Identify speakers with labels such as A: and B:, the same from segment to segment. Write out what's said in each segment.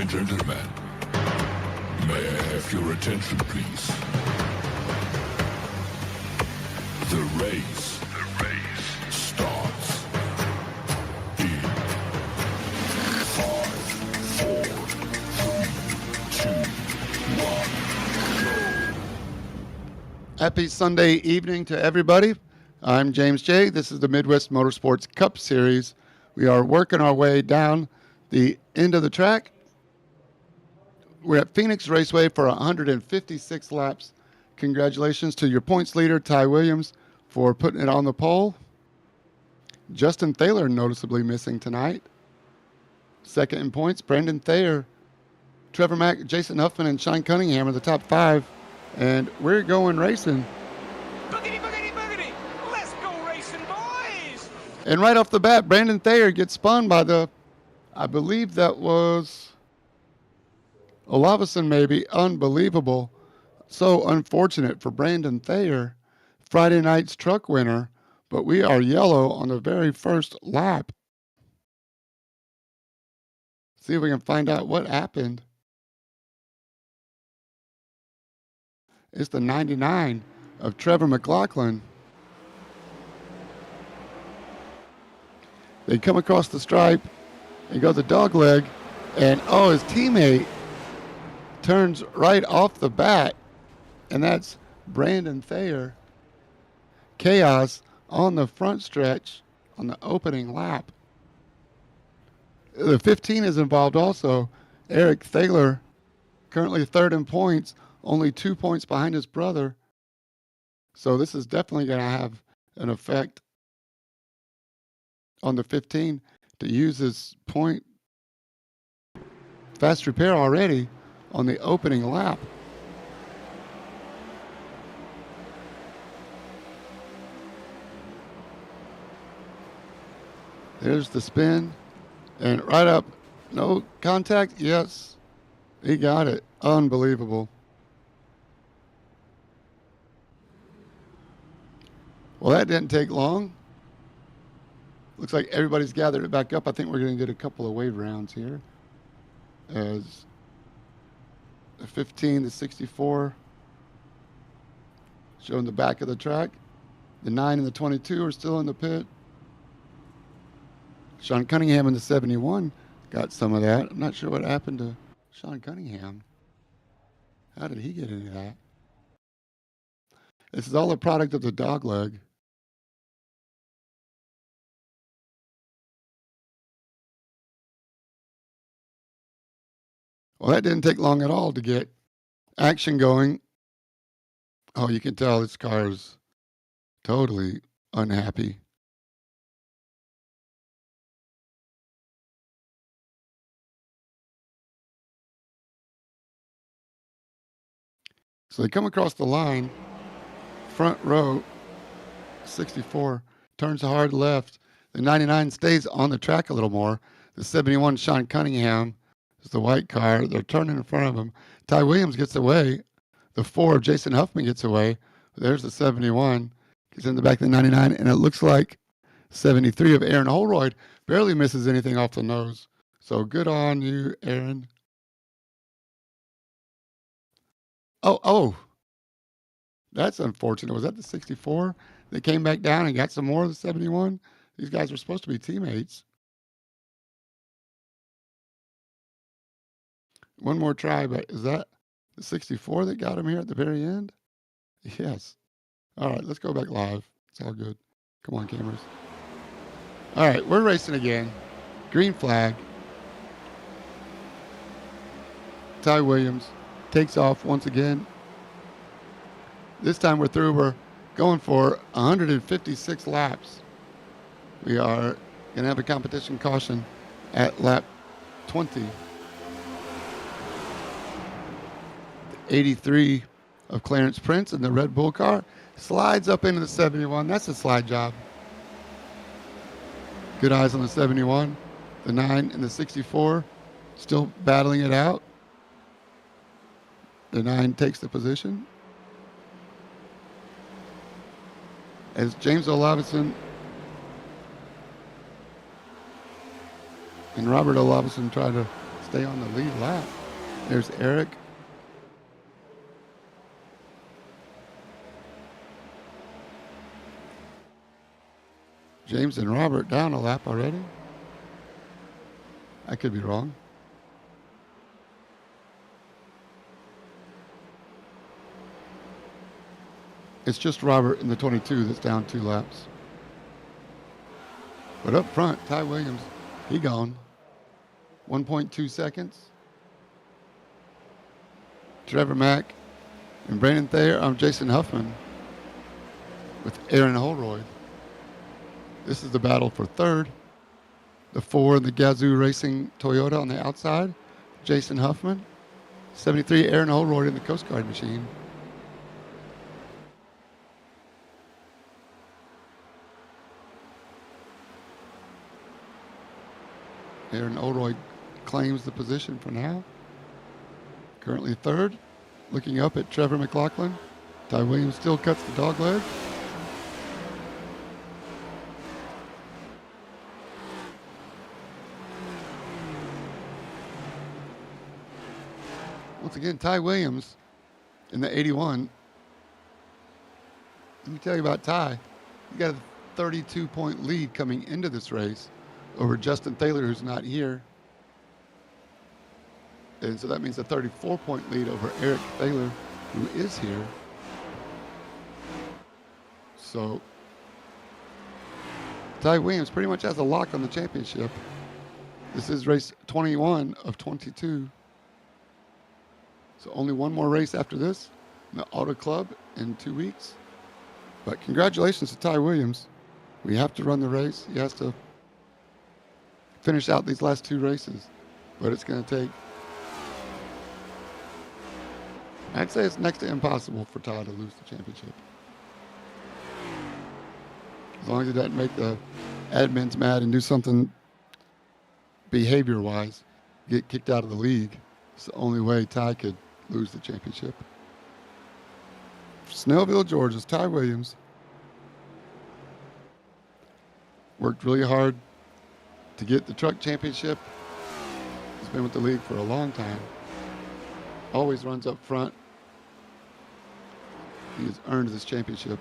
A: and gentlemen, may I have your attention, please? The race starts in 5, 4, 3, 2, 1, go.
B: Happy Sunday evening to everybody. I'm James J. This is the Midwest Motorsports Cup Series. We are working our way down the end of the track. We're at Phoenix Raceway for 156 laps. Congratulations to your points leader, Ty Williams, for putting it on the pole. Justin Thaler noticeably missing tonight. Second in points, Brandon Thayer, Trevor Mack, Jason Huffman, and Sean Cunningham are the top five. And we're going racing.
C: Boogity, boogity, boogity. Let's go racing, boys.
B: And right off the bat, Brandon Thayer gets spun by I believe that was Olavison, maybe. Unbelievable. So unfortunate for Brandon Thayer, Friday night's truck winner, but we are yellow on the very first lap. See if we can find out what happened. It's the 99 of Trevor McLaughlin. They come across the stripe and go the dog leg, and his teammate turns right off the bat, and that's Brandon Thayer. Chaos on the front stretch on the opening lap. The 15 is involved also. Eric Thaler, currently third in points, only 2 points behind his brother. So this is definitely going to have an effect on the 15 to use his point fast repair already on the opening lap. There's the spin, and right up, no contact, yes, he got it. Unbelievable. Well, that didn't take long. Looks like everybody's gathered it back up. I think we're going to get a couple of wave rounds here. As the 15, the 64, showing the back of the track. The 9 and the 22 are still in the pit. Sean Cunningham in the 71 got some of that. I'm not sure what happened to Sean Cunningham. How did he get into that? This is all a product of the dog leg. Well, that didn't take long at all to get action going. Oh, you can tell this car is totally unhappy. So they come across the line, front row, 64, turns hard left. The 99 stays on the track a little more. The 71, Sean Cunningham, is the white car. They're turning in front of him. Ty Williams gets away. The 4 of Jason Huffman gets away. There's the 71. Gets in the back of the 99, and it looks like 73 of Aaron Holroyd barely misses anything off the nose. So good on you, Aaron. Oh, that's unfortunate. Was that the 64 that came back down and got some more of the 71? These guys were supposed to be teammates. One more try, but is that the 64 that got him here at the very end? Yes. All right, let's go back live. It's all good. Come on, cameras. All right, we're racing again. Green flag. Ty Williams takes off once again. This time we're through. We're going for 156 laps. We are going to have a competition caution at lap 20. 83 of Clarence Prince in the Red Bull car slides up into the 71. That's a slide job. Good eyes on the 71. The 9 and the 64 still battling it out. The 9 takes the position. As James Olavison and Robert Olavison try to stay on the lead lap. There's Eric. James and Robert down a lap already. I could be wrong. It's just Robert in the 22 that's down 2 laps. But up front, Ty Williams, he gone. 1.2 seconds. Trevor Mack and Brandon Thayer. I'm Jason Huffman with Aaron Holroyd. This is the battle for third. The 4 in the Gazoo Racing Toyota on the outside. Jason Huffman. 73 Aaron Holroyd in the Coast Guard machine. Aaron Holroyd claims the position for now. Currently third. Looking up at Trevor McLaughlin. Ty Williams still cuts the dog leg. Once again, Ty Williams in the 81. Let me tell you about Ty. He got a 32-point lead coming into this race over Justin Thaler, who's not here. And so that means a 34-point lead over Eric Thaler, who is here. So Ty Williams pretty much has a lock on the championship. This is race 21 of 22. So only one more race after this in the Auto Club in 2 weeks. But congratulations to Ty Williams. We have to run the race. He has to finish out these last 2 races. But it's going to take, I'd say it's next to impossible for Ty to lose the championship. As long as he doesn't make the admins mad and do something behavior-wise, get kicked out of the league. It's the only way Ty could lose the championship. Snellville, Georgia's Ty Williams worked really hard to get the truck championship. He's been with the league for a long time. Always runs up front. He has earned this championship.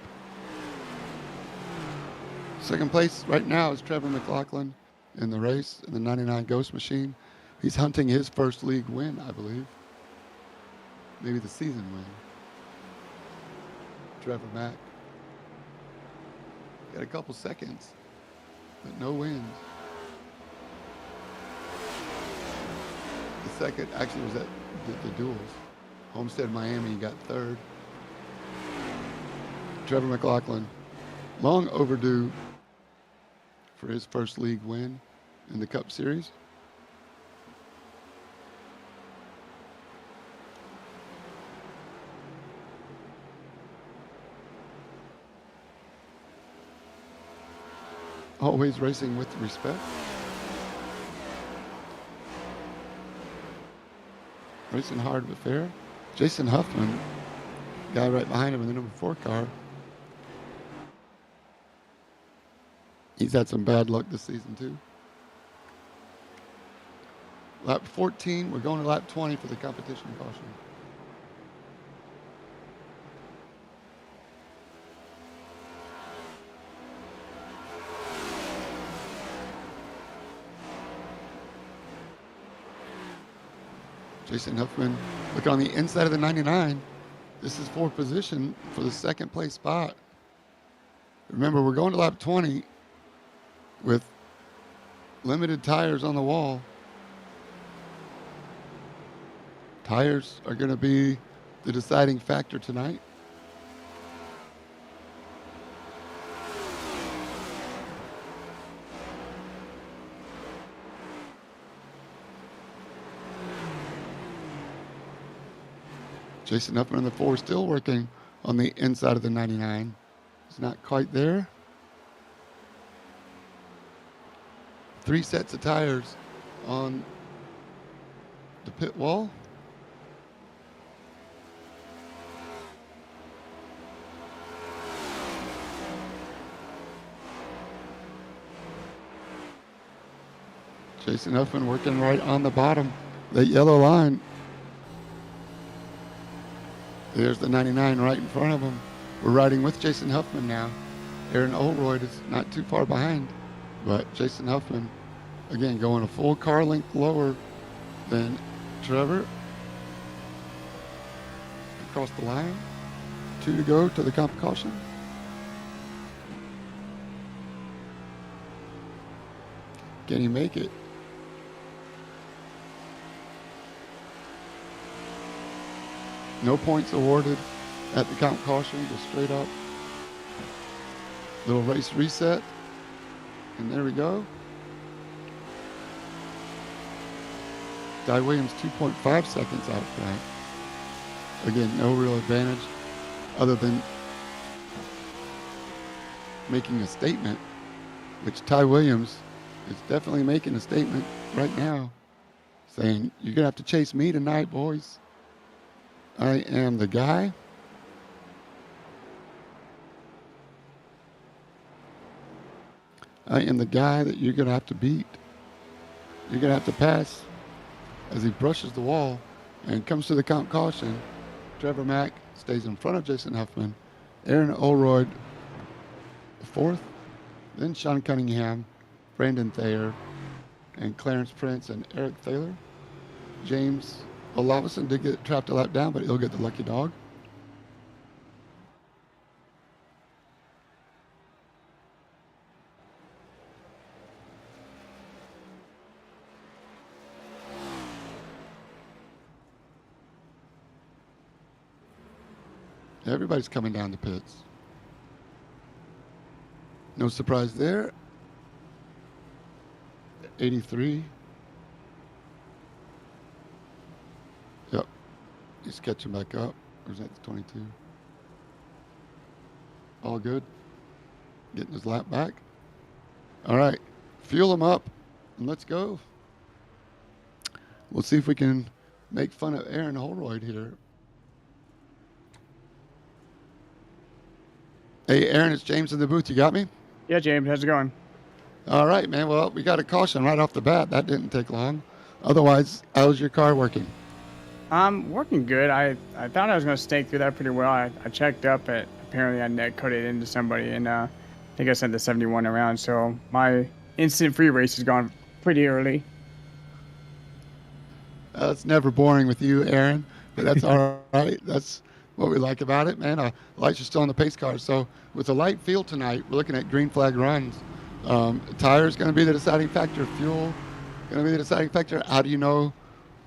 B: Second place right now is Trevor McLaughlin in the race in the 99 Ghost machine. He's hunting his first league win, I believe. Maybe the season win. Trevor Mack. Got a couple seconds, but no wins. The second actually was at the duels. Homestead, Miami got third. Trevor McLaughlin, long overdue for his first league win in the Cup Series. Always racing with respect. Racing hard but fair. Jason Huffman, guy right behind him in the number 4 car. He's had some bad luck this season too. Lap 14, we're going to lap 20 for the competition caution. Jason Huffman, look on the inside of the 99. This is for position for the second place spot. Remember, we're going to lap 20 with limited tires on the wall. Tires are going to be the deciding factor tonight. Jason Huffman on the 4 still working on the inside of the 99. He's not quite there. 3 sets of tires on the pit wall. Jason Huffman working right on the bottom that yellow line. There's the 99 right in front of him. We're riding with Jason Huffman now. Aaron Oldroyd is not too far behind, but Jason Huffman, again, going a full car length lower than Trevor. Across the line. 2 to go to the comp caution. Can he make it? No points awarded at the comp caution, just straight up. Little race reset. And there we go. Ty Williams 2.5 seconds out front. Again, no real advantage other than making a statement, which Ty Williams is definitely making a statement right now, saying, you're going to have to chase me tonight, boys. I am the guy. I am the guy that you're going to have to beat. You're going to have to pass. As he brushes the wall and comes to the comp caution, Trevor Mack stays in front of Jason Huffman. Aaron Oldroyd, fourth. Then Sean Cunningham, Brandon Thayer, and Clarence Prince and Eric Thaler. James Olavison did get trapped a lap down, but he'll get the lucky dog. Everybody's coming down the pits. No surprise there. 83. Yep. He's catching back up. Or is that the 22? All good. Getting his lap back. All right. Fuel him up and let's go. We'll see if we can make fun of Aaron Holroyd here. Hey, Aaron, it's James in the booth. You got me?
D: Yeah, James, how's it going?
B: All right, man. Well, we got a caution right off the bat. That didn't take long. Otherwise, how's your car working?
D: Working good. I thought I was going to snake through that pretty well. I checked up at, apparently I net coded into somebody, and I think I sent the 71 around. So my instant free race has gone pretty early.
B: It's never boring with you, Aaron, but that's all right. That's what we like about it, man. Lights are still on the pace car. So with a light field tonight, we're looking at green flag runs. Tires going to be the deciding factor. Fuel going to be the deciding factor. How do you know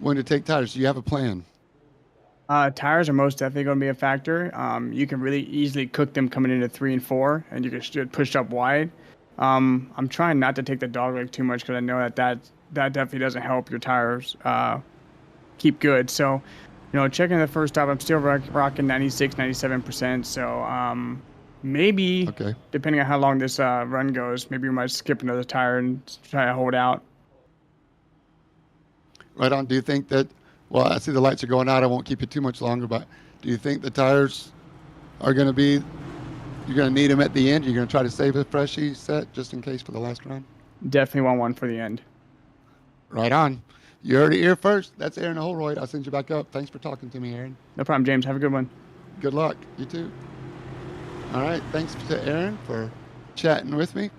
B: when to take tires? Do you have a plan?
D: Tires are most definitely going to be a factor. You can really easily cook them coming into 3 and 4, and you can push up wide. I'm trying not to take the dog leg too much because I know that definitely doesn't help your tires keep good. So, checking the first stop, I'm still rocking 96, 97%. So maybe,
B: okay,
D: depending on how long this run goes, maybe we might skip another tire and try to hold out.
B: Right on. Do you think that, well, I see the lights are going out. I won't keep you too much longer, but do you think the tires are going to be, you're going to need them at the end? You're going to try to save a freshie set just in case for the last run?
D: Definitely want one for the end.
B: Right on. You heard it here first. That's Aaron Holroyd. I'll send you back up. Thanks for talking to me, Aaron.
D: No problem, James. Have a good one.
B: Good luck. You too. All right. Thanks to Aaron for chatting with me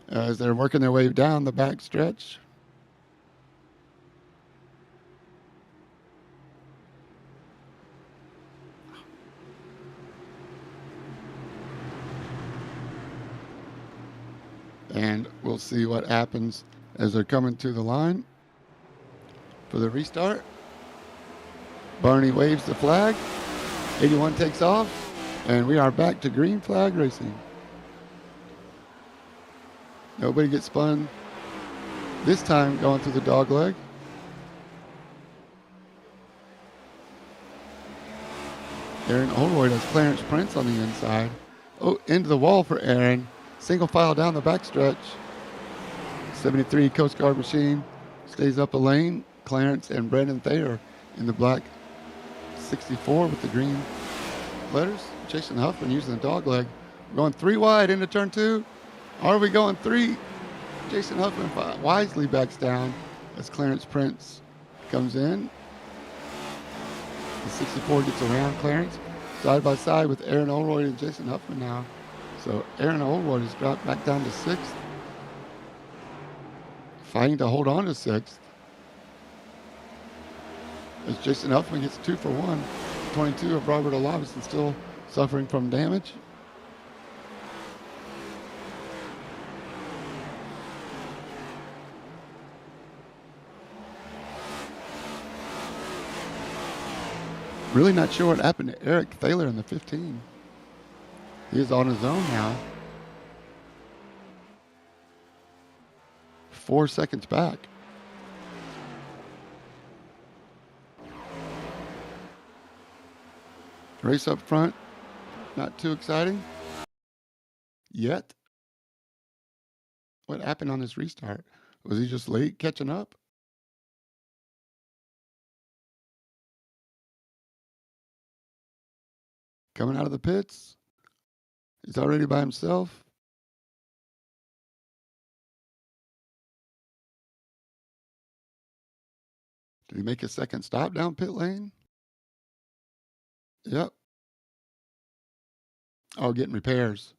B: as they're working their way down the back stretch. And we'll see what happens as they're coming to the line for the restart. Barney waves the flag. 81 takes off. And we are back to green flag racing. Nobody gets spun this time going through the dog leg. Aaron Oldroyd has Clarence Prince on the inside. Oh, into the wall for Aaron. Single file down the backstretch. 73 Coast Guard machine stays up a lane. Clarence and Brandon Thayer in the black 64 with the green letters. Jason Huffman using the dog leg. We're going 3 wide into turn 2. Are we going 3? Jason Huffman wisely backs down as Clarence Prince comes in. The 64 gets around clearance. Side by side with Aaron Oldroyd and Jason Huffman now. So Aaron Oldroyd has dropped back down to 6th. Fighting to hold on to 6th. As Jason Huffman gets 2 for 1. 22 of Robert Olavison still suffering from damage. Really not sure what happened to Eric Thaler in the 15. He is on his own now. 4 seconds back. Race up front, not too exciting yet. What happened on this restart? Was he just late catching up? Coming out of the pits. He's already by himself. Did he make a second stop down pit lane? Yep. Oh, getting repairs.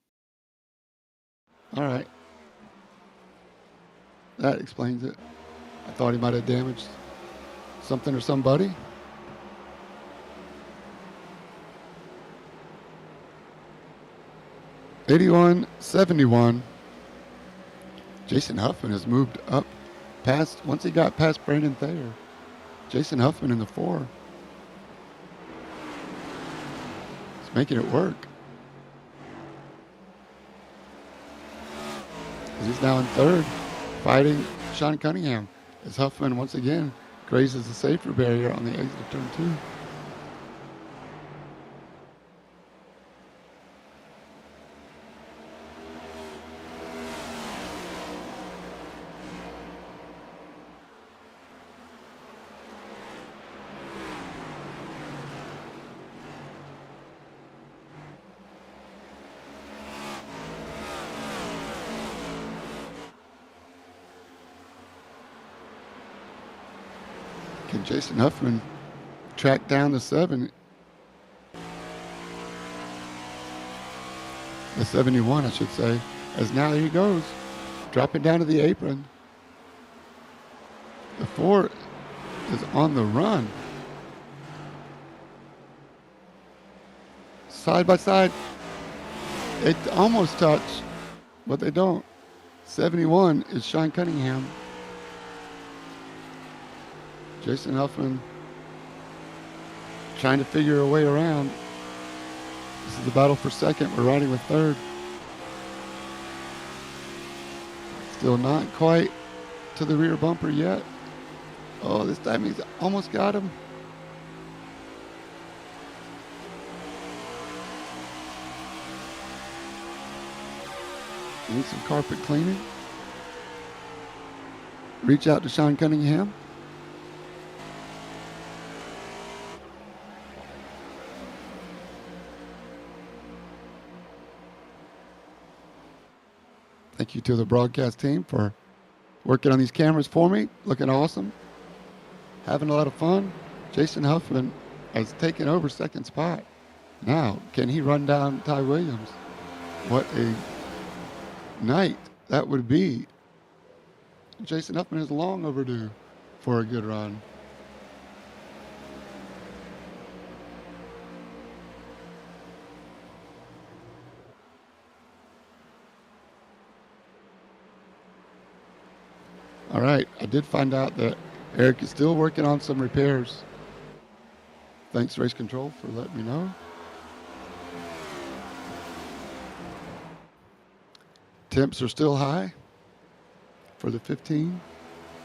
B: All right. That explains it. I thought he might have damaged something or somebody. (81-71). Jason Huffman has moved up past, once he got past Brandon Thayer. Jason Huffman in the 4. He's making it work. He's now in 3rd, fighting Sean Cunningham, as Huffman once again grazes the safety barrier on the exit of turn 2. Can Jason Huffman track down the 7? The 71, I should say. As now he goes, dropping down to the apron. The 4 is on the run. Side by side. They almost touch, but they don't. 71 is Sean Cunningham. Jason Huffman trying to figure a way around. This is the battle for 2nd. We're riding with 3rd. Still not quite to the rear bumper yet. Oh, this time he's almost got him. Need some carpet cleaning. Reach out to Sean Cunningham. Thank you to the broadcast team for working on these cameras for me. Looking awesome. Having a lot of fun. Jason Huffman has taken over 2nd spot. Now, can he run down Ty Williams? What a night that would be. Jason Huffman is long overdue for a good run. All right, I did find out that Eric is still working on some repairs. Thanks, Race Control, for letting me know. Temps are still high for the 15,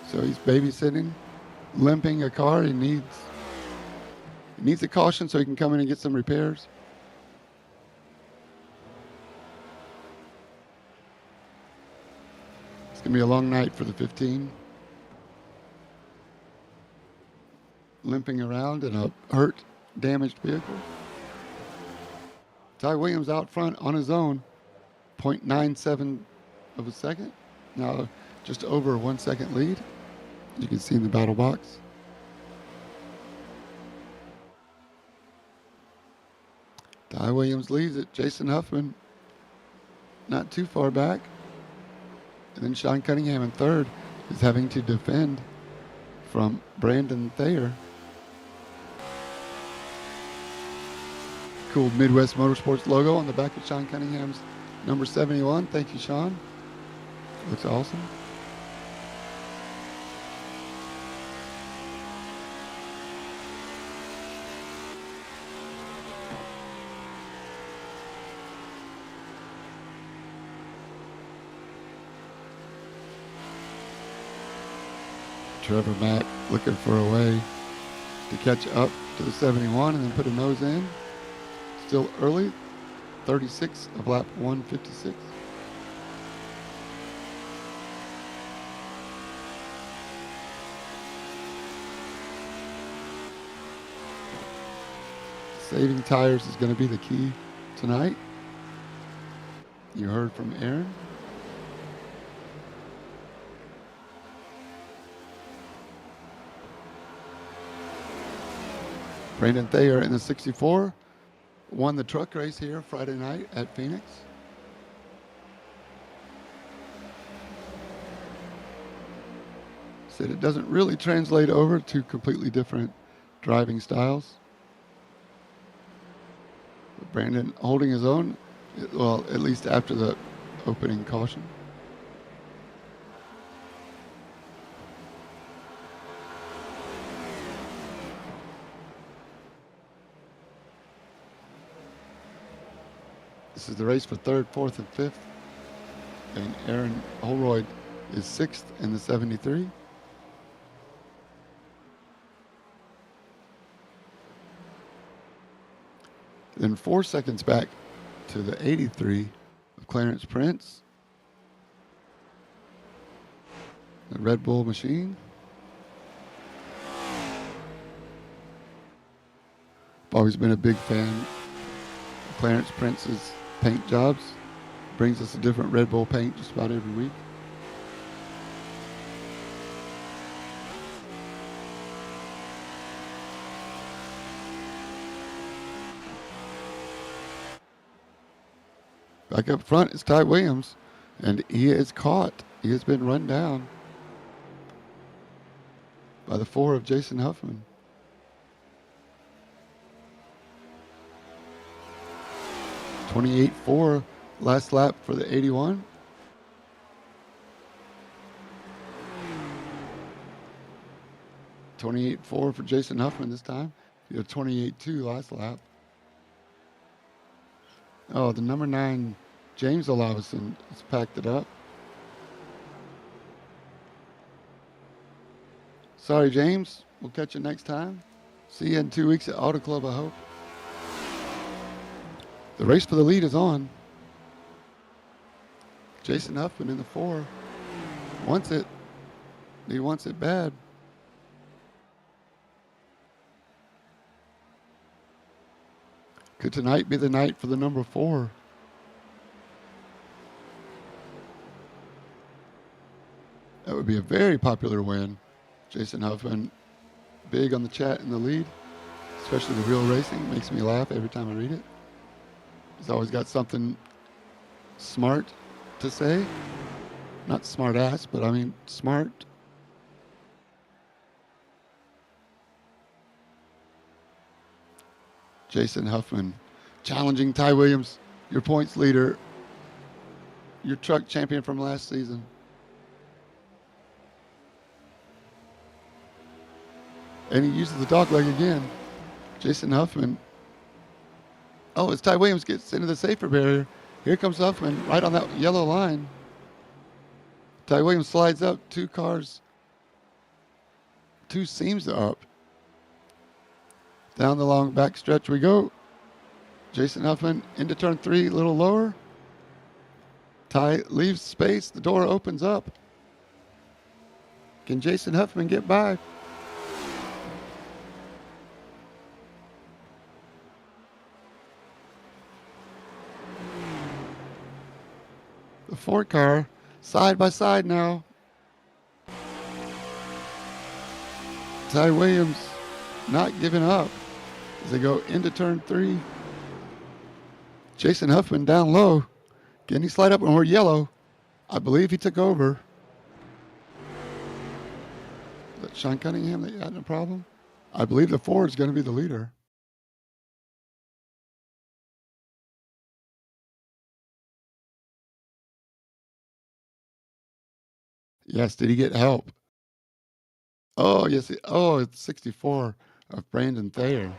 B: so he's babysitting, limping a car. He needs a caution so he can come in and get some repairs. It's going to be a long night for the 15. Limping around in a hurt, damaged vehicle. Ty Williams out front on his own, 0.97 of a second. Now just over a 1 second lead. You can see in the battle box. Ty Williams leads it. Jason Huffman not too far back. And then Sean Cunningham in third is having to defend from Brandon Thayer. Cool Midwest Motorsports logo on the back of Sean Cunningham's number 71. Thank you, Sean. Looks awesome. Trevor Mack looking for a way to catch up to the 71 and then put a nose in. Still early, 36 of lap 156. Saving tires is going to be the key tonight. You heard from Aaron. Brandon Thayer in the 64 won the truck race here Friday night at Phoenix. Said it doesn't really translate over to completely different driving styles. But Brandon holding his own, well, at least after the opening caution. This is the race for third, fourth, and fifth. And Aaron Holroyd is sixth in the 73. Then 4 seconds back to the 83 of Clarence Prince. The Red Bull machine. I've always been a big fan of Clarence Prince's paint jobs. Brings us a different Red Bull paint just about every week. Back up front is Ty Williams, and he is caught. He has been run down by the 4 of Jason Huffman. .28.4 last lap for the 81. .28.4 for Jason Huffman this time. He had 28.2 last lap. Oh, the number 9, James Olavison, has packed it up. Sorry, James. We'll catch you next time. See you in 2 weeks at Auto Club, I hope. The race for the lead is on. Jason Huffman in the 4. Wants it. He wants it bad. Could tonight be the night for the number 4? That would be a very popular win. Jason Huffman, big on the chat in the lead, especially the real racing. Makes me laugh every time I read it. He's always got something smart to say. Not smart ass, but I mean smart. Jason Huffman challenging Ty Williams, your points leader, your truck champion from last season. And he uses the dog leg again. Jason Huffman. Oh, as Ty Williams gets into the safer barrier, here comes Huffman right on that yellow line. Ty Williams slides up 2 cars, 2 seams up. Down the long back stretch we go. Jason Huffman into turn 3, a little lower. Ty leaves space, the door opens up. Can Jason Huffman get by? The 4 car, side by side now. Ty Williams not giving up as they go into turn 3. Jason Huffman down low. Can he slide up when we're yellow? I believe he took over. Is that Sean Cunningham that had a problem? I believe the 4 is going to be the leader. Yes, did he get help? Oh, yes. It's 64 of Brandon Thayer.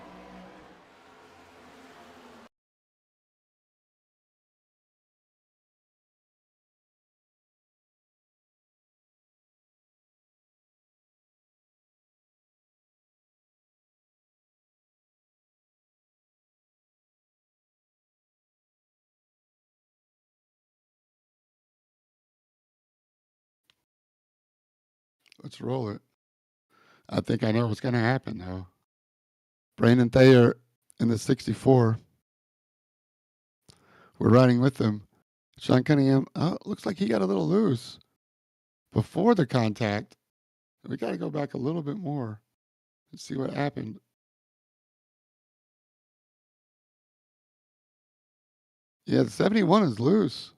B: Let's roll it. I think I know what's going to happen, though. Brandon Thayer in the 64. We're riding with him. Sean Cunningham, looks like he got a little loose before the contact. We got to go back a little bit more and see what happened. Yeah, the 71 is loose.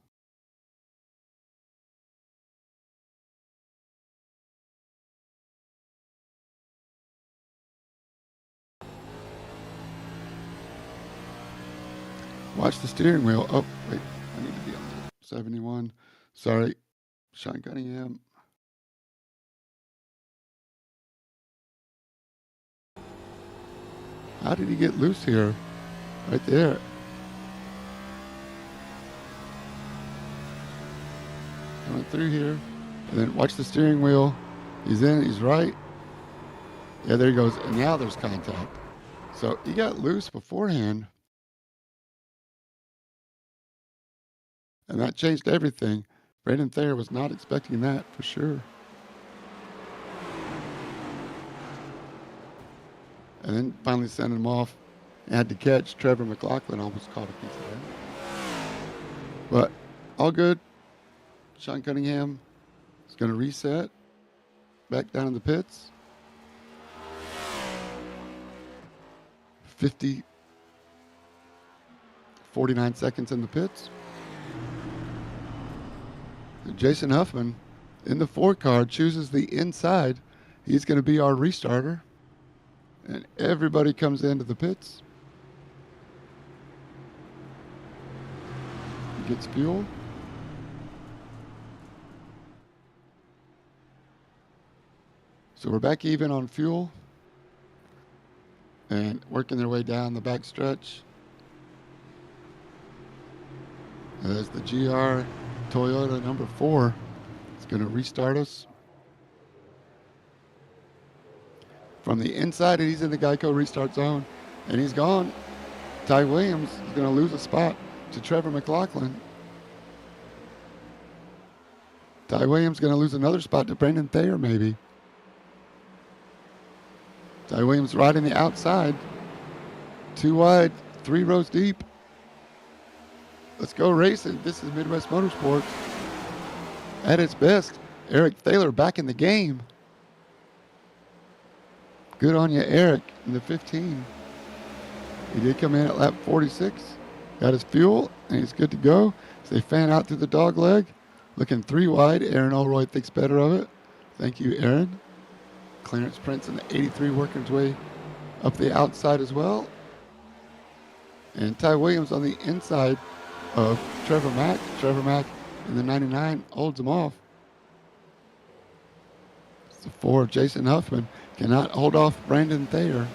B: Watch the steering wheel. Oh, wait. I need to be on the 71. Sorry. Sean Cunningham. How did he get loose here? Right there. Coming through here. And then watch the steering wheel. He's in. He's right. Yeah, there he goes. And now there's contact. So he got loose beforehand. And that changed everything. Brandon Thayer was not expecting that for sure. And then finally sent him off. And had to catch. Trevor McLaughlin almost caught a piece of that. But all good. Sean Cunningham is going to reset. Back down in the pits. 49 seconds in the pits. And Jason Huffman in the 4 car chooses the inside. He's going to be our restarter. And everybody comes into the pits. He gets fuel. So we're back even on fuel. And working their way down the back stretch. As the GR Toyota number 4 is going to restart us. From the inside, he's in the Geico restart zone, and he's gone. Ty Williams is going to lose a spot to Trevor McLaughlin. Ty Williams going to lose another spot to Brandon Thayer, maybe. Ty Williams riding the outside. 2 wide, 3 rows deep. Let's go racing. This is Midwest Motorsports. At its best, Eric Thaler back in the game. Good on you, Eric, in the 15. He did come in at lap 46. Got his fuel, and he's good to go. So they fan out through the dog leg. Looking 3 wide. Aaron Olroy thinks better of it. Thank you, Aaron. Clarence Prince in the 83 working his way up the outside as well. And Ty Williams on the inside of Trevor Mack. Trevor Mack in the 99 holds him off. It's the 4 of Jason Huffman. Cannot hold off Brandon Thayer.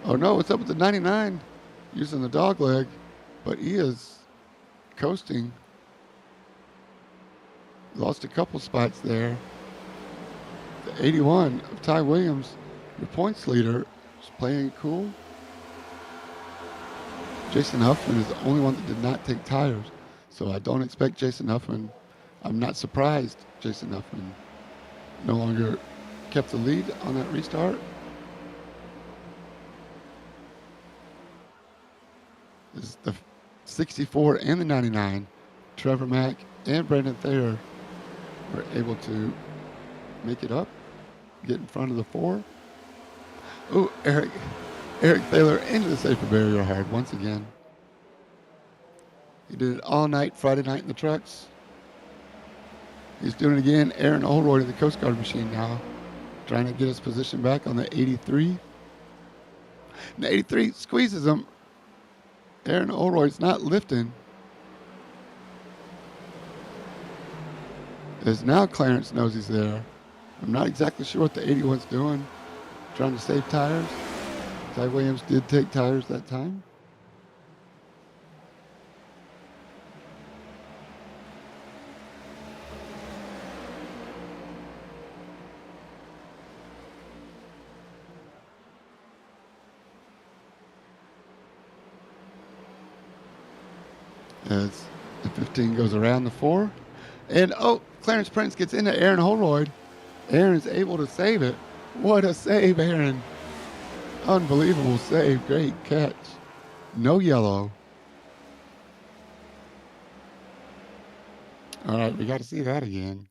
B: Oh no, what's up with the 99? Using the dog leg, but he is coasting. Lost a couple spots there. The 81 of Ty Williams, your points leader, is playing cool. Jason Huffman is the only one that did not take tires. So I don't expect Jason Huffman. I'm not surprised Jason Huffman no longer kept the lead on that restart. This is the 64 and the 99. Trevor Mack and Brandon Thayer were able to make it up, get in front of the 4. Oh, Eric Thaler into the safety barrier hard once again. He did it all night, Friday night in the trucks. He's doing it again. Aaron Oldroyd in the Coast Guard machine now, trying to get his position back on the 83. And the 83 squeezes him. Aaron Oldroyd's not lifting. As now Clarence knows he's there. I'm not exactly sure what the 81's doing. Trying to save tires. Ty Williams did take tires that time. As the 15 goes around the 4. And, oh, Clarence Prince gets into Aaron Holroyd. Aaron is able to save it. What a save, Aaron. Unbelievable save. Great catch. No yellow. All right, we got to see that again.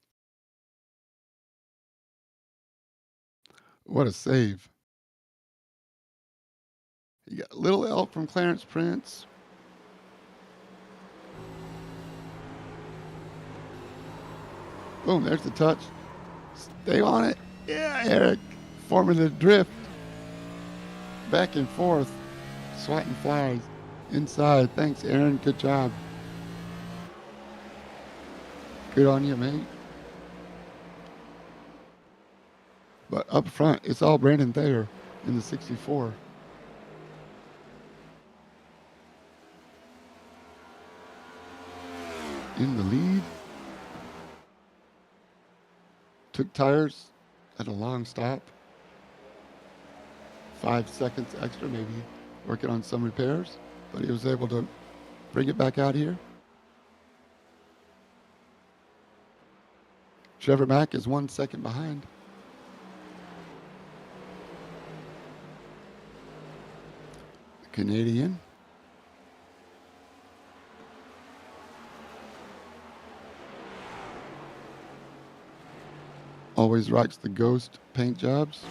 B: What a save. You got a little help from Clarence Prince. Boom, there's the touch. Stay on it. Yeah, Eric forming the drift. Back and forth. Swatting flies. Inside. Thanks, Aaron. Good job. Good on you, mate. But up front, it's all Brandon Thayer in the 64. In the lead. Took tires at a long stop. 5 seconds extra, maybe working on some repairs, but he was able to bring it back out here. Trevor Mack is 1 second behind. The Canadian. Always rocks the Ghost paint jobs.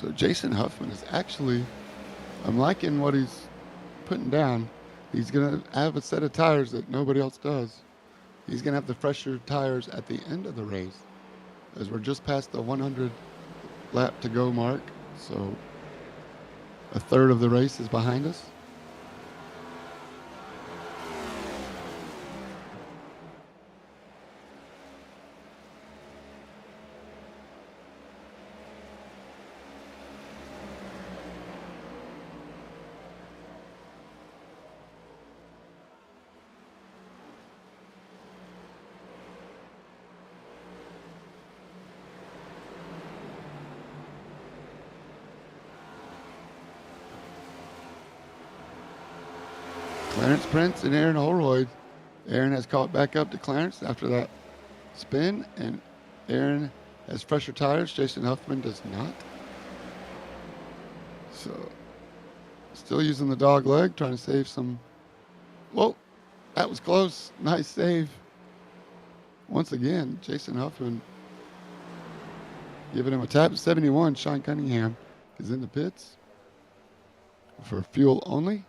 B: So Jason Huffman is actually, I'm liking what he's putting down. He's going to have a set of tires that nobody else does. He's going to have the fresher tires at the end of the race, as we're just past the 100 lap to go mark. So a third of the race is behind us. Clarence Prince and Aaron Holroyd. Aaron has caught back up to Clarence after that spin, and Aaron has fresher tires. Jason Huffman does not. So, still using the dog leg, trying to save some. Whoa, that was close. Nice save. Once again, Jason Huffman giving him a tap. 71, Sean Cunningham is in the pits for fuel only.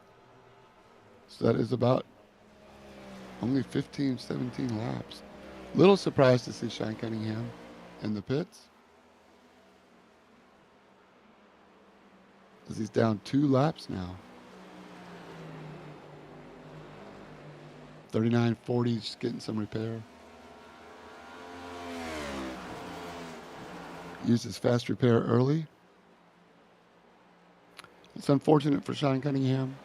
B: So that is about only 15, 17 laps. Little surprised to see Sean Cunningham in the pits, as he's down 2 laps now. 39.40, just getting some repair. Used his fast repair early. It's unfortunate for Sean Cunningham.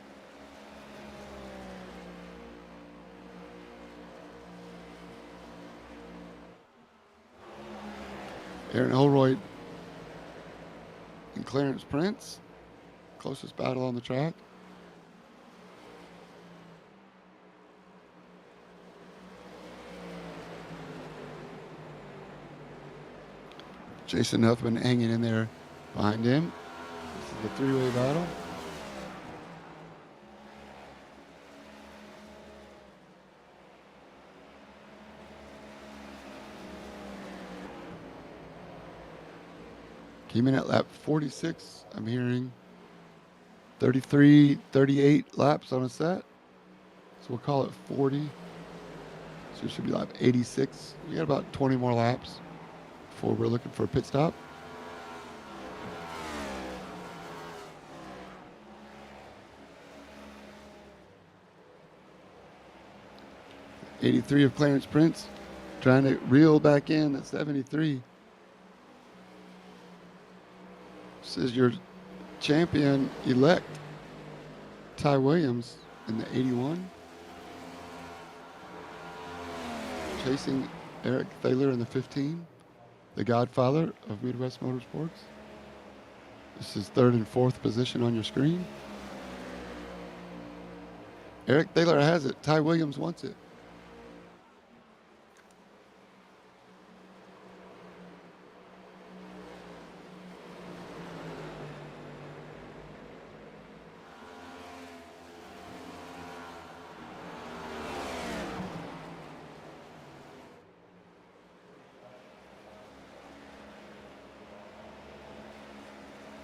B: Aaron Holroyd and Clarence Prince, closest battle on the track. Jason Huffman hanging in there behind him. This is the three-way battle. Came in at lap 46. I'm hearing 33, 38 laps on a set. So we'll call it 40. So it should be lap 86. We got about 20 more laps before we're looking for a pit stop. '83 of Clarence Prince trying to reel back in at 73. This is your champion-elect, Ty Williams, in the 81. Chasing Eric Thaler in the 15, the godfather of Midwest Motorsports. This is third and fourth position on your screen. Eric Thaler has it. Ty Williams wants it.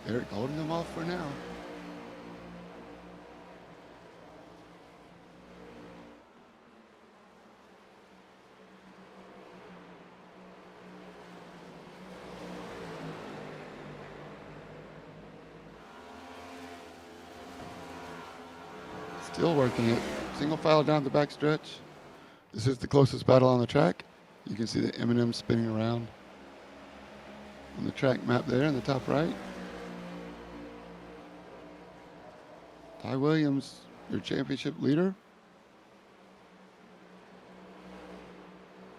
B: Eric holding them off for now. Still working it. Single file down the back stretch. This is the closest battle on the track. You can see the M&M spinning around on the track map there in the top right. Ty Williams, your championship leader,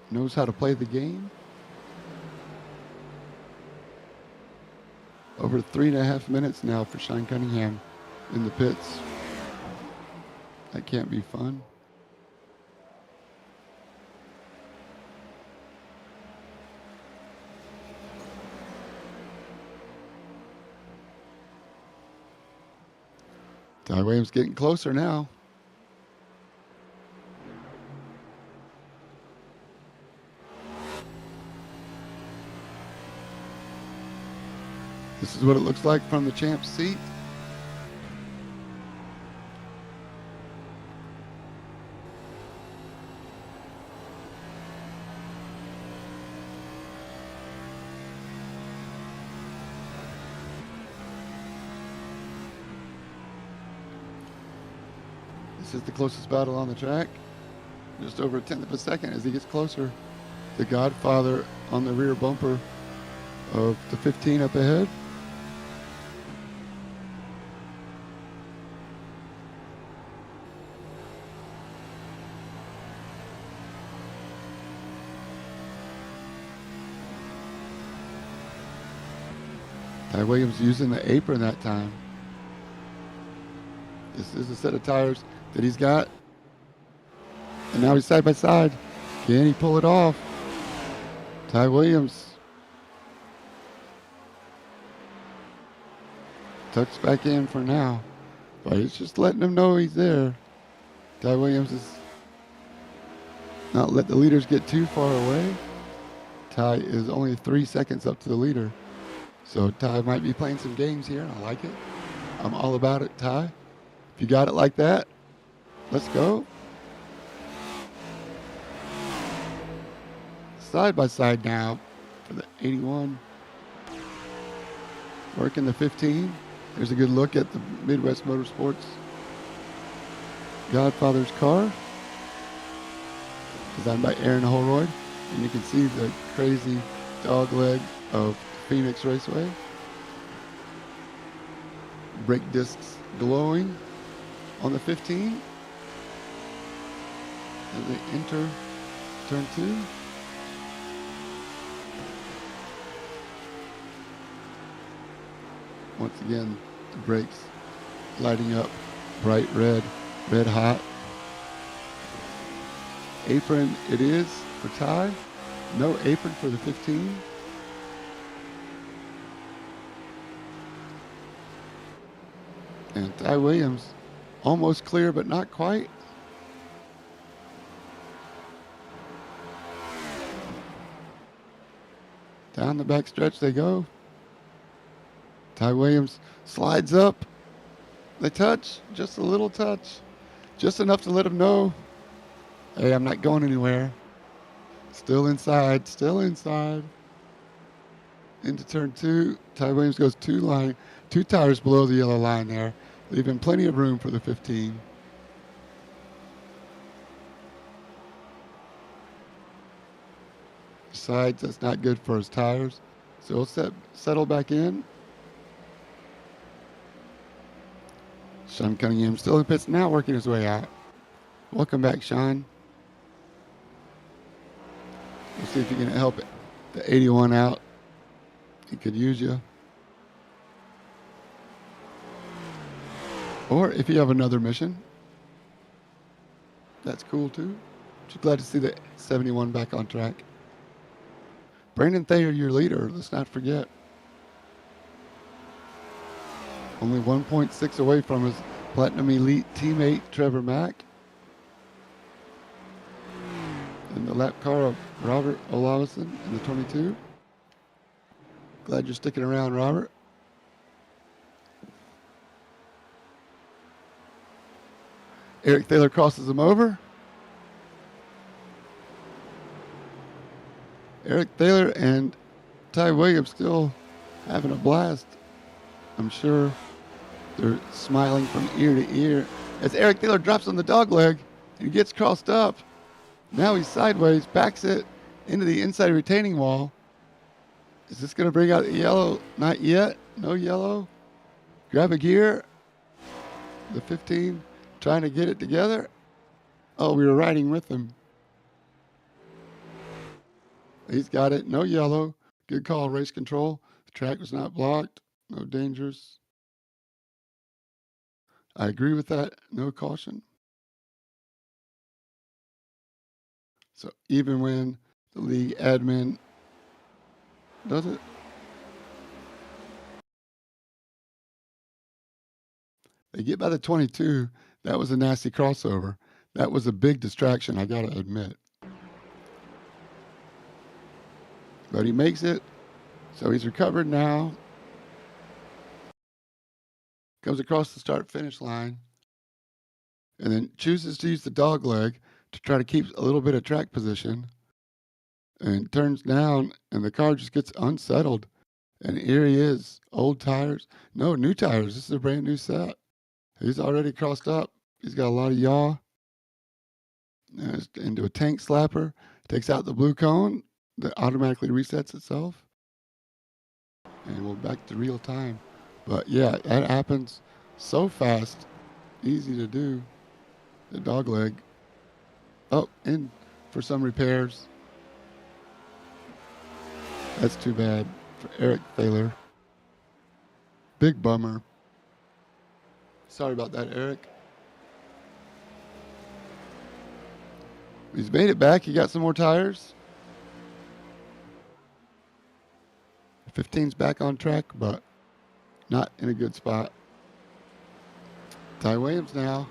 B: knows how to play the game. Over 3.5 minutes now for Shine Cunningham in the pits. That can't be fun. Ty Williams getting closer now. This is what it looks like from the champ's seat. This is the closest battle on the track. Just over a tenth of a second as he gets closer. The godfather on the rear bumper of the 15 up ahead. Ty Williams using the apron that time. This is a set of tires that he's got. And now he's side by side. Can he pull it off? Ty Williams tucks back in for now. But it's just letting him know he's there. Ty Williams is not let the leaders get too far away. Ty is only 3 seconds up to the leader. So Ty might be playing some games here. I like it. I'm all about it, Ty. If you got it like that, let's go. Side by side now for the 81. Working the 15. There's a good look at the Midwest Motorsports Godfather's car. Designed by Aaron Holroyd. And you can see the crazy dog leg of Phoenix Raceway. Brake discs glowing on the 15 as they enter turn 2. Once again, the brakes lighting up bright red, red hot. Apron it is for Ty. No apron for the 15. And Ty Williams almost clear, but not quite. Down the back stretch they go. Ty Williams slides up. They touch, just a little touch. Just enough to let him know, hey, I'm not going anywhere. Still inside, still inside. Into turn 2. Ty Williams goes 2 tires below the yellow line there, leaving plenty of room for the 15. Decides that's not good for his tires, so he'll settle back in. Sean Cunningham still in pits now, working his way out. Welcome back, Sean. We'll see if you can help the 81 out. He could use you. Or if you have another mission, that's cool too. Just glad to see the 71 back on track. Brandon Thayer, your leader, let's not forget. Only 1.6 away from his Platinum Elite teammate, Trevor Mack. And the lap car of Robert Olawson in the 22. Glad you're sticking around, Robert. Eric Thaler crosses him over. Eric Thaler and Ty Williams still having a blast. I'm sure they're smiling from ear to ear as Eric Thaler drops on the dog leg and he gets crossed up. Now he's sideways, backs it into the inside retaining wall. Is this going to bring out the yellow? Not yet. No yellow. Grab a gear. The 15 trying to get it together. Oh, we were riding with him. He's got it. No yellow. Good call, race control. The track was not blocked. No dangers. I agree with that. No caution. So even when the league admin does it, they get by the 22. That was a nasty crossover. That was a big distraction, I got to admit. But he makes it. So he's recovered now. Comes across the start-finish line. And then chooses to use the dog leg to try to keep a little bit of track position. And turns down, and the car just gets unsettled. And here he is. Old tires. No, new tires. This is a brand new set. He's already crossed up. He's got a lot of yaw. Into a tank slapper. Takes out the blue cone that automatically resets itself. And we're back to real time. But yeah, that happens so fast. Easy to do. The dog leg. Oh, in for some repairs. That's too bad for Eric Thaler. Big bummer. Sorry about that, Eric. He's made it back. He got some more tires. 15's back on track, but not in a good spot. Ty Williams now.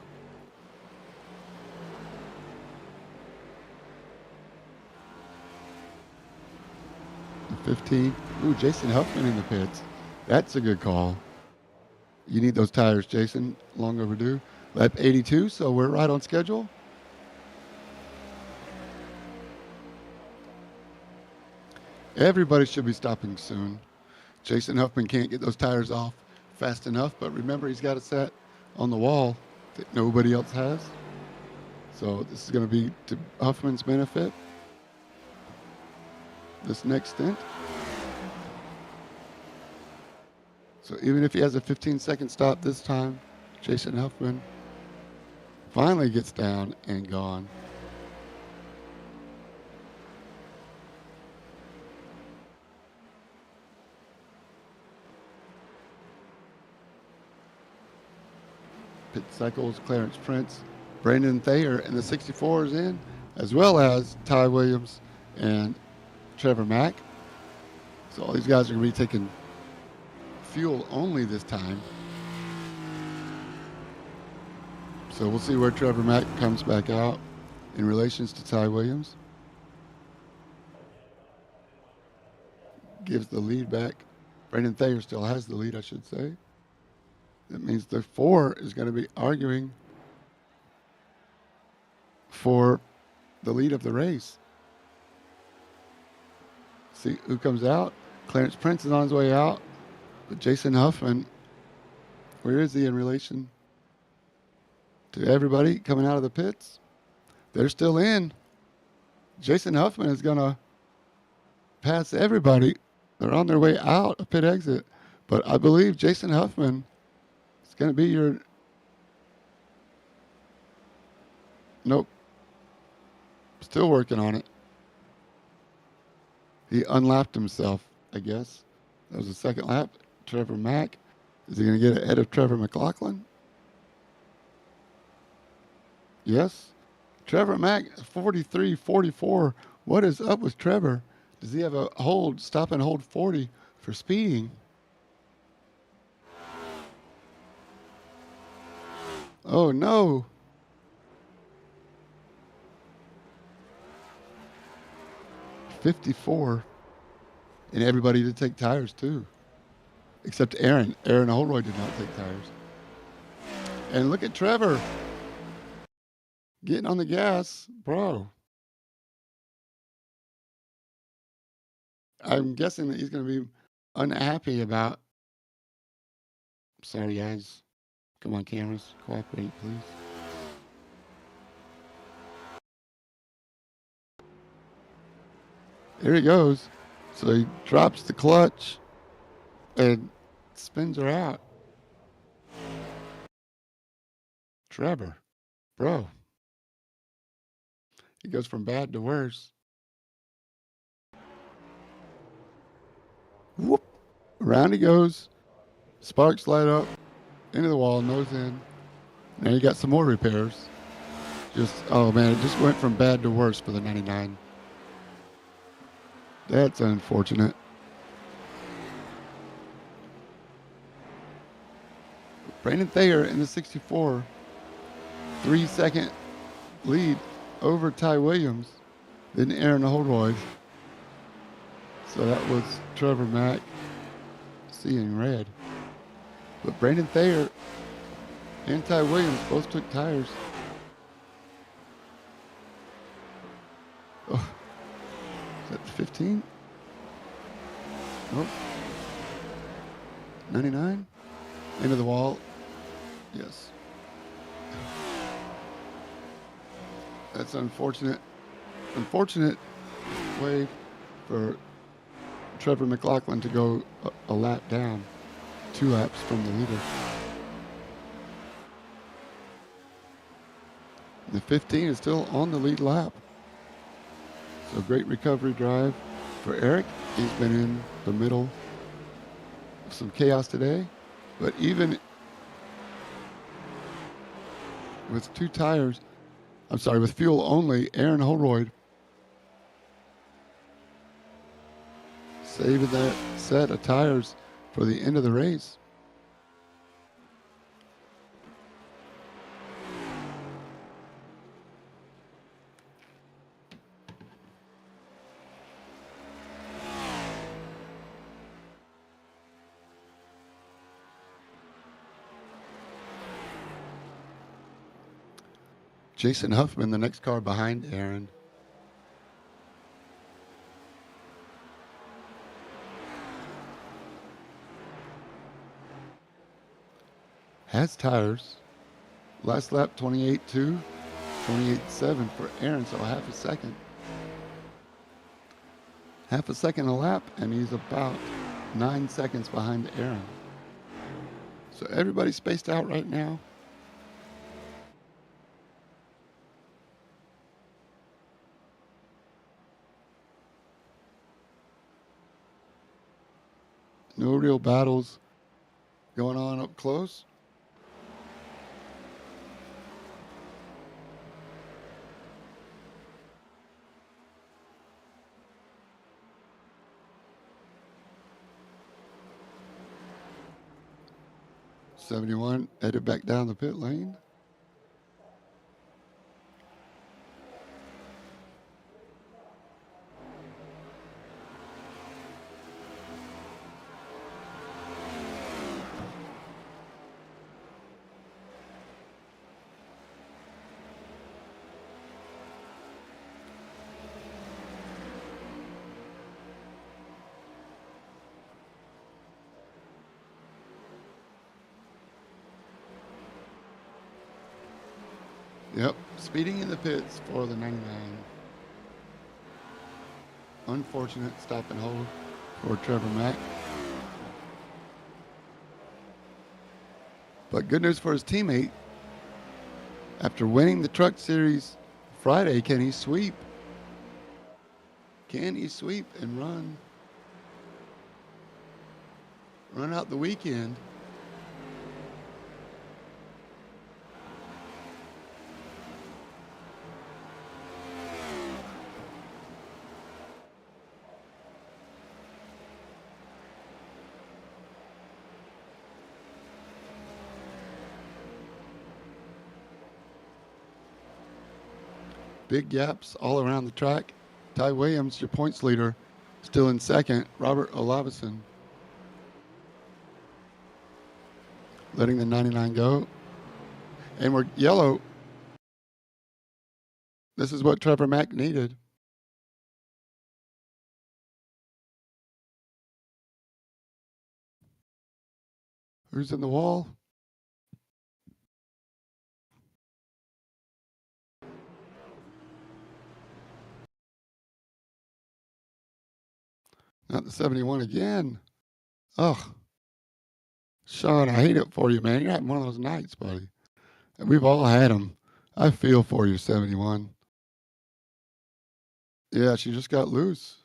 B: The 15. Ooh, Jason Huffman in the pits. That's a good call. You need those tires, Jason. Long overdue. Lap 82, so we're right on schedule. Everybody should be stopping soon. Jason Huffman can't get those tires off fast enough, but remember he's got it set on the wall that nobody else has. So this is going to be to Huffman's benefit. This next stint. So even if he has a 15-second stop this time, Jason Huffman finally gets down and gone. Pit cycles, Clarence Prince, Brandon Thayer, and the 64 is in, as well as Ty Williams and Trevor Mack. So all these guys are going to be taking fuel only this time. So we'll see where Trevor Mack comes back out in relations to Ty Williams. Gives the lead back. Brandon Thayer still has the lead, I should say. That means the 4 is going to be arguing for the lead of the race. See who comes out. Clarence Prince is on his way out. But Jason Huffman, where is he in relation to everybody coming out of the pits? They're still in. Jason Huffman is going to pass everybody. They're on their way out, a pit exit. But I believe Jason Huffman is going to be your... Nope. Still working on it. He unlapped himself, I guess. That was the second lap. Trevor Mack. Is he going to get ahead of Trevor McLaughlin? Yes. Trevor Mack, 43-44. What is up with Trevor? Does he have a hold, stop and hold 40 for speeding? Oh, no. $54. And everybody did take tires, too. Except Aaron. Aaron Holroyd did not take tires. And look at Trevor. Getting on the gas. Bro. I'm guessing that he's going to be unhappy about... Sorry, guys. Come on, cameras. Cooperate, please. There he goes. So he drops the clutch and spins her out. Trevor. Bro. He goes from bad to worse. Whoop. Around he goes. Sparks light up. Into the wall. Nose in. Now you got some more repairs. Oh man, it just went from bad to worse for the 99. That's unfortunate. Brandon Thayer in the 64. 3-second lead over Ty Williams. Then Aaron Holroyd. So that was Trevor Mack seeing red. But Brandon Thayer and Ty Williams both took tires. Oh, is that 15? Nope. 99? Into the wall. Yes. That's unfortunate. Unfortunate way for Trevor McLaughlin to go a lap down. 2 laps from the leader. The 15 is still on the lead lap. So great recovery drive for Eric. He's been in the middle of some chaos today. But even with 2 tires, with fuel only, Aaron Holroyd saving that set of tires for the end of the race. Jason Huffman, the next car behind Aaron. Has tires. Last lap 28.2, 28.7 for Aaron, so half a second. Half a second a lap, and he's about 9 seconds behind Aaron. So everybody's spaced out right now. No real battles going on up close. '71 headed back down the pit lane. Yep, speeding in the pits for the 99. Unfortunate stop and hold for Trevor Mack. But good news for his teammate. After winning the Truck Series Friday, can he sweep? Can he sweep and run out the weekend? Big gaps all around the track. Ty Williams, your points leader, still in second. Robert Olavison letting the 99 go. And we're yellow. This is what Trevor Mack needed. Who's in the wall? Not the 71 again. Ugh. Sean, I hate it for you, man. You're having one of those nights, buddy. We've all had them. I feel for you, 71. Yeah, she just got loose.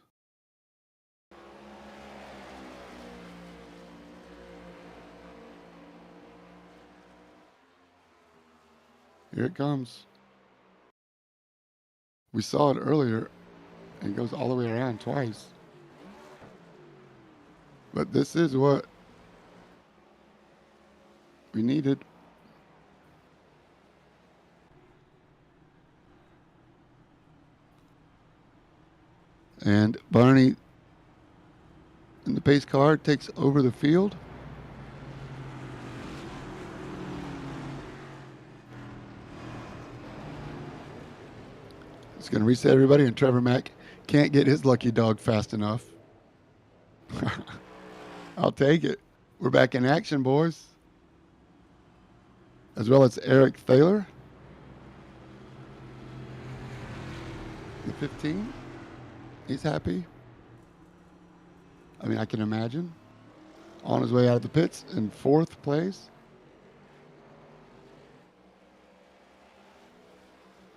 B: Here it comes. We saw it earlier, and it goes all the way around twice. But this is what we needed. And Barney in the pace car takes over the field. It's going to reset everybody, and Trevor Mack can't get his lucky dog fast enough. I'll take it. We're back in action, boys. As well as Eric Thaler. The 15. He's happy. I mean, I can imagine. On his way out of the pits in fourth place.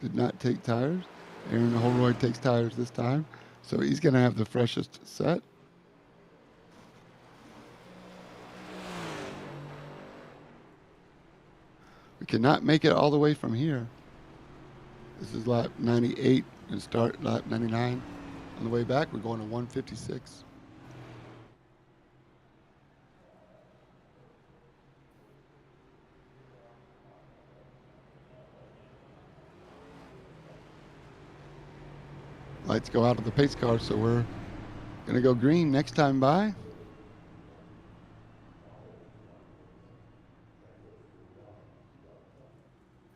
B: Did not take tires. Aaron Holroyd takes tires this time. So he's going to have the freshest set. We cannot make it all the way from here. This is lap 98 and start lap 99. On the way back, we're going to 156. Lights go out of the pace car, so we're going to go green next time by.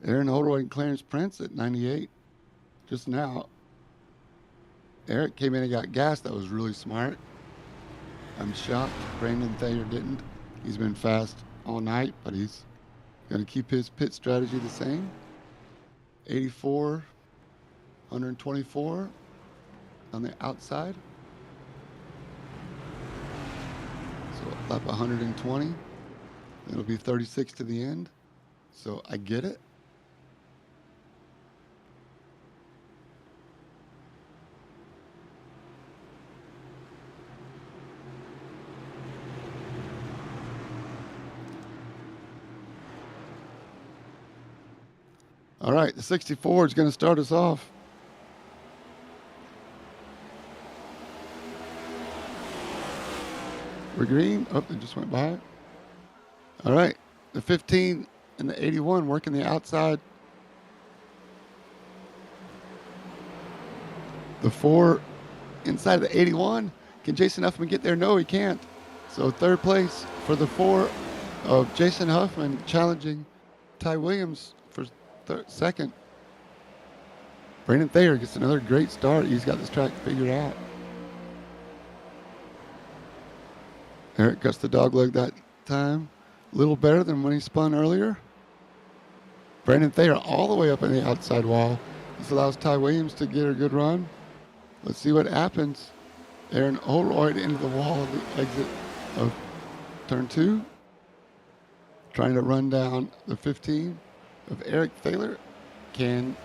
B: Aaron Holroyd and Clarence Prince at 98 just now. Eric came in and got gas. That was really smart. I'm shocked Brandon Thayer didn't. He's been fast all night, but he's going to keep his pit strategy the same. 84, 124 on the outside. So lap 120. It'll be 36 to the end. So I get it. All right, the 64 is going to start us off. We're green. Oh, it just went by. All right, the 15 and the 81 working the outside. The 4 inside of the 81. Can Jason Huffman get there? No, he can't. So third place for the 4 of Jason Huffman challenging Ty Williams for second. Brandon Thayer gets another great start. He's got this track figured out. Eric cuts the dog leg that time. A little better than when he spun earlier. Brandon Thayer all the way up in the outside wall. This allows Ty Williams to get a good run. Let's see what happens. Aaron Holroyd into the wall of the exit of turn 2. Trying to run down the 15 of Eric Thaler. Can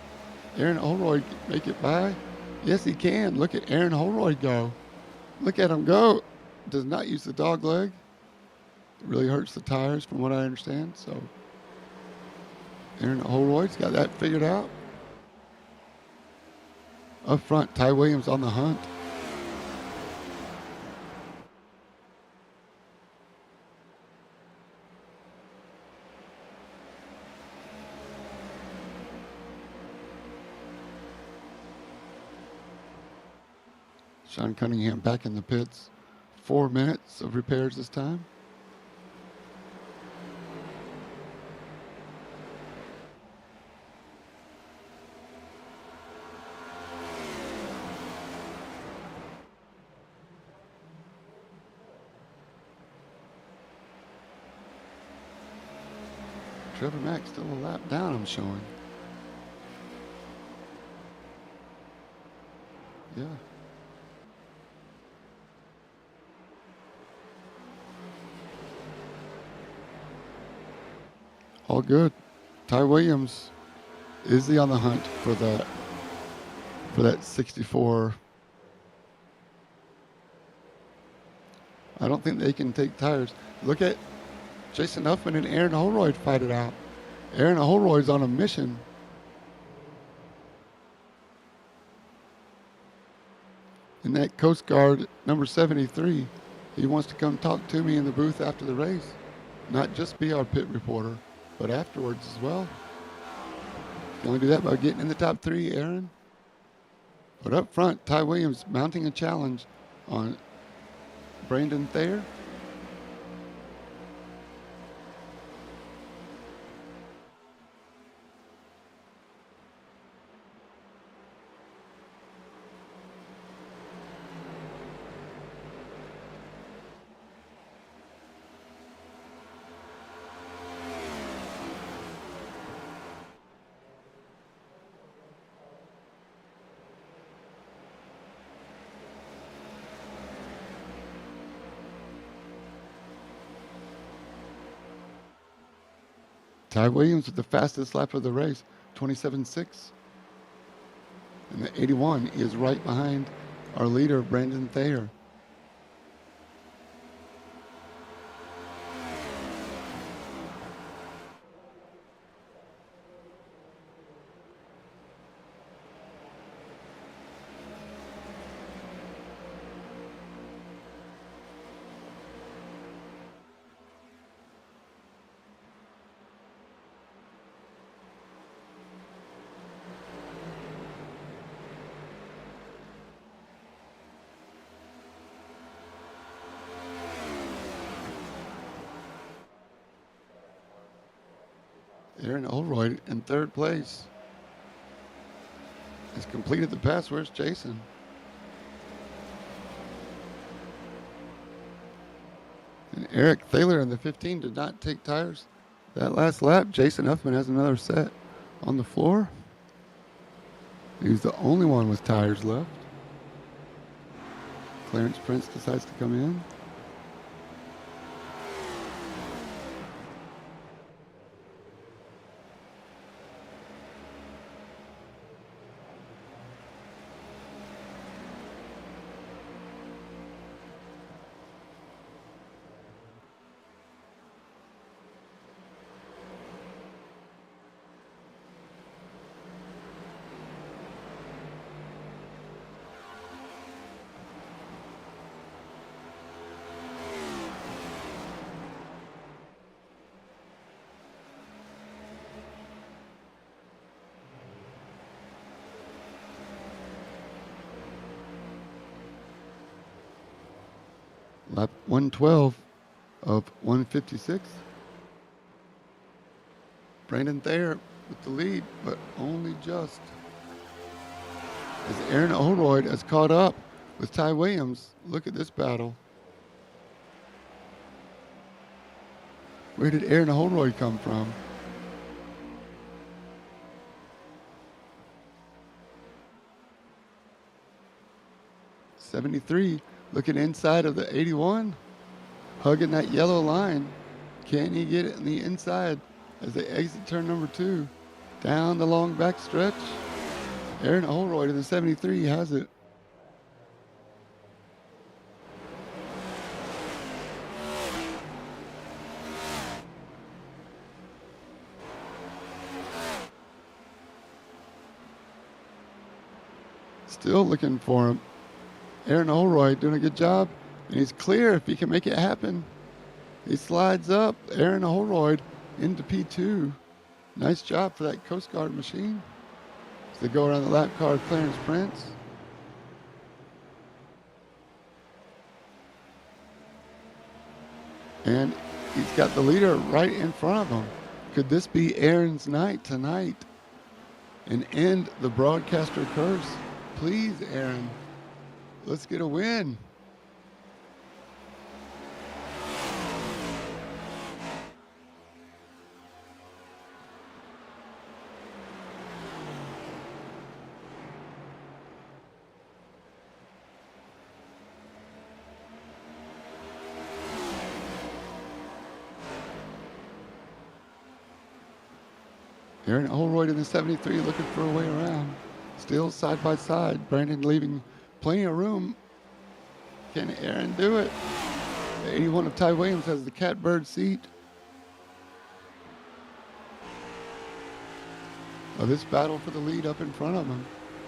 B: Aaron Holroyd make it by? Yes, he can. Look at Aaron Holroyd go. Look at him go. Does not use the dog leg. It really hurts the tires from what I understand. So Aaron Holroyd's got that figured out. Up front, Ty Williams on the hunt. Sean Cunningham back in the pits. 4 minutes of repairs this time. Trevor Mack still a lap down, I'm showing. Yeah. All good. Ty Williams is he on the hunt for that 64. I don't think they can take tires. Look at Jason Huffman and Aaron Holroyd fight it out. Aaron Holroyd's on a mission. And that Coast Guard number 73, he wants to come talk to me in the booth after the race. Not just be our pit reporter, but afterwards as well. Can only do that by getting in the top 3, Aaron. But up front, Ty Williams mounting a challenge on Brandon Thayer. Ty Williams with the fastest lap of the race, 27.6. And the 81 is right behind our leader, Brandon Thayer. Aaron Holroyd in 3rd place. Has completed the pass. Where's Jason? And Eric Thaler in the 15 did not take tires that last lap. Jason Huffman has another set on the floor. He's the only one with tires left. Clarence Prince decides to come in. Lap 112 of 156. Brandon Thayer with the lead, but only just. As Aaron Holroyd has caught up with Ty Williams. Look at this battle. Where did Aaron Holroyd come from? 73 looking inside of the 81, hugging that yellow line. Can he get it in the inside as they exit turn number 2? Down the long back stretch. Aaron Holroyd in the 73 has it. Still looking for him. Aaron Holroyd doing a good job, and he's clear if he can make it happen. He slides up, Aaron Holroyd into P2. Nice job for that Coast Guard machine. As they go around the lap car, Clarence Prince. And he's got the leader right in front of him. Could this be Aaron's night tonight and end the broadcaster curse? Please, Aaron, let's get a win. Aaron Holroyd in the 73 looking for a way around. Still side by side. Brandon leaving plenty of room. Can Aaron do it? The 81 of Ty Williams has the catbird seat. Oh, this battle for the lead up in front of him.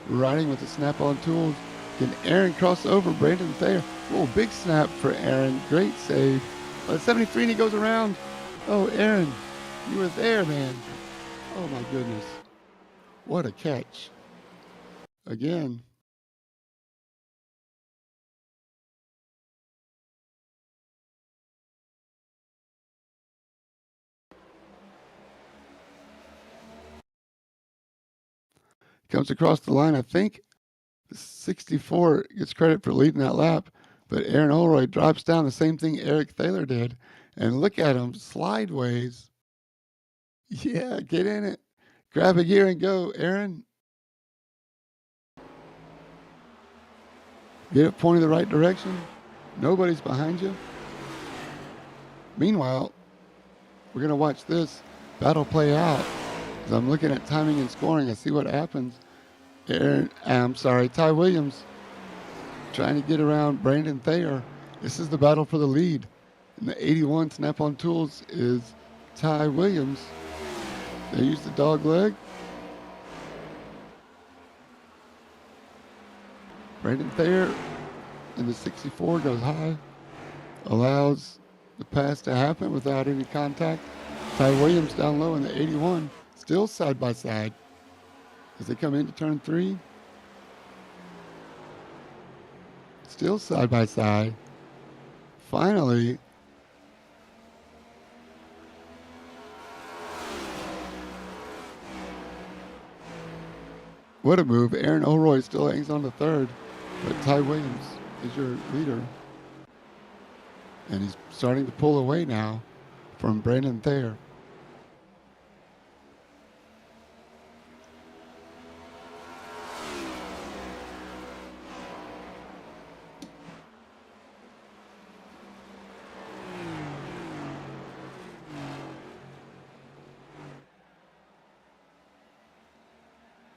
B: Riding with the snap-on tools. Can Aaron cross over Brandon Thayer? Oh, big snap for Aaron. Great save. Oh, the 73 and he goes around. Oh, Aaron, you were there, man. Oh my goodness. What a catch. Again. Comes across the line. I think 64 gets credit for leading that lap, but Aaron Holroyd drops down the same thing Eric Thaler did. And look at him, slideways. Yeah, get in it. Grab a gear and go, Aaron. Get it pointed the right direction. Nobody's behind you. Meanwhile, we're going to watch this battle play out. As I'm looking at timing and scoring, I see what happens. Ty Williams trying to get around Brandon Thayer. This is the battle for the lead. And the 81 Snap-on Tools is Ty Williams. They use the dog leg. Brandon Thayer in the 64 goes high. Allows the pass to happen without any contact. Ty Williams down low in the 81. Still side by side. As they come into turn 3. Still side by side. Finally, what a move. Aaron Holroyd still hangs on to third, but Ty Williams is your leader. And he's starting to pull away now from Brandon Thayer.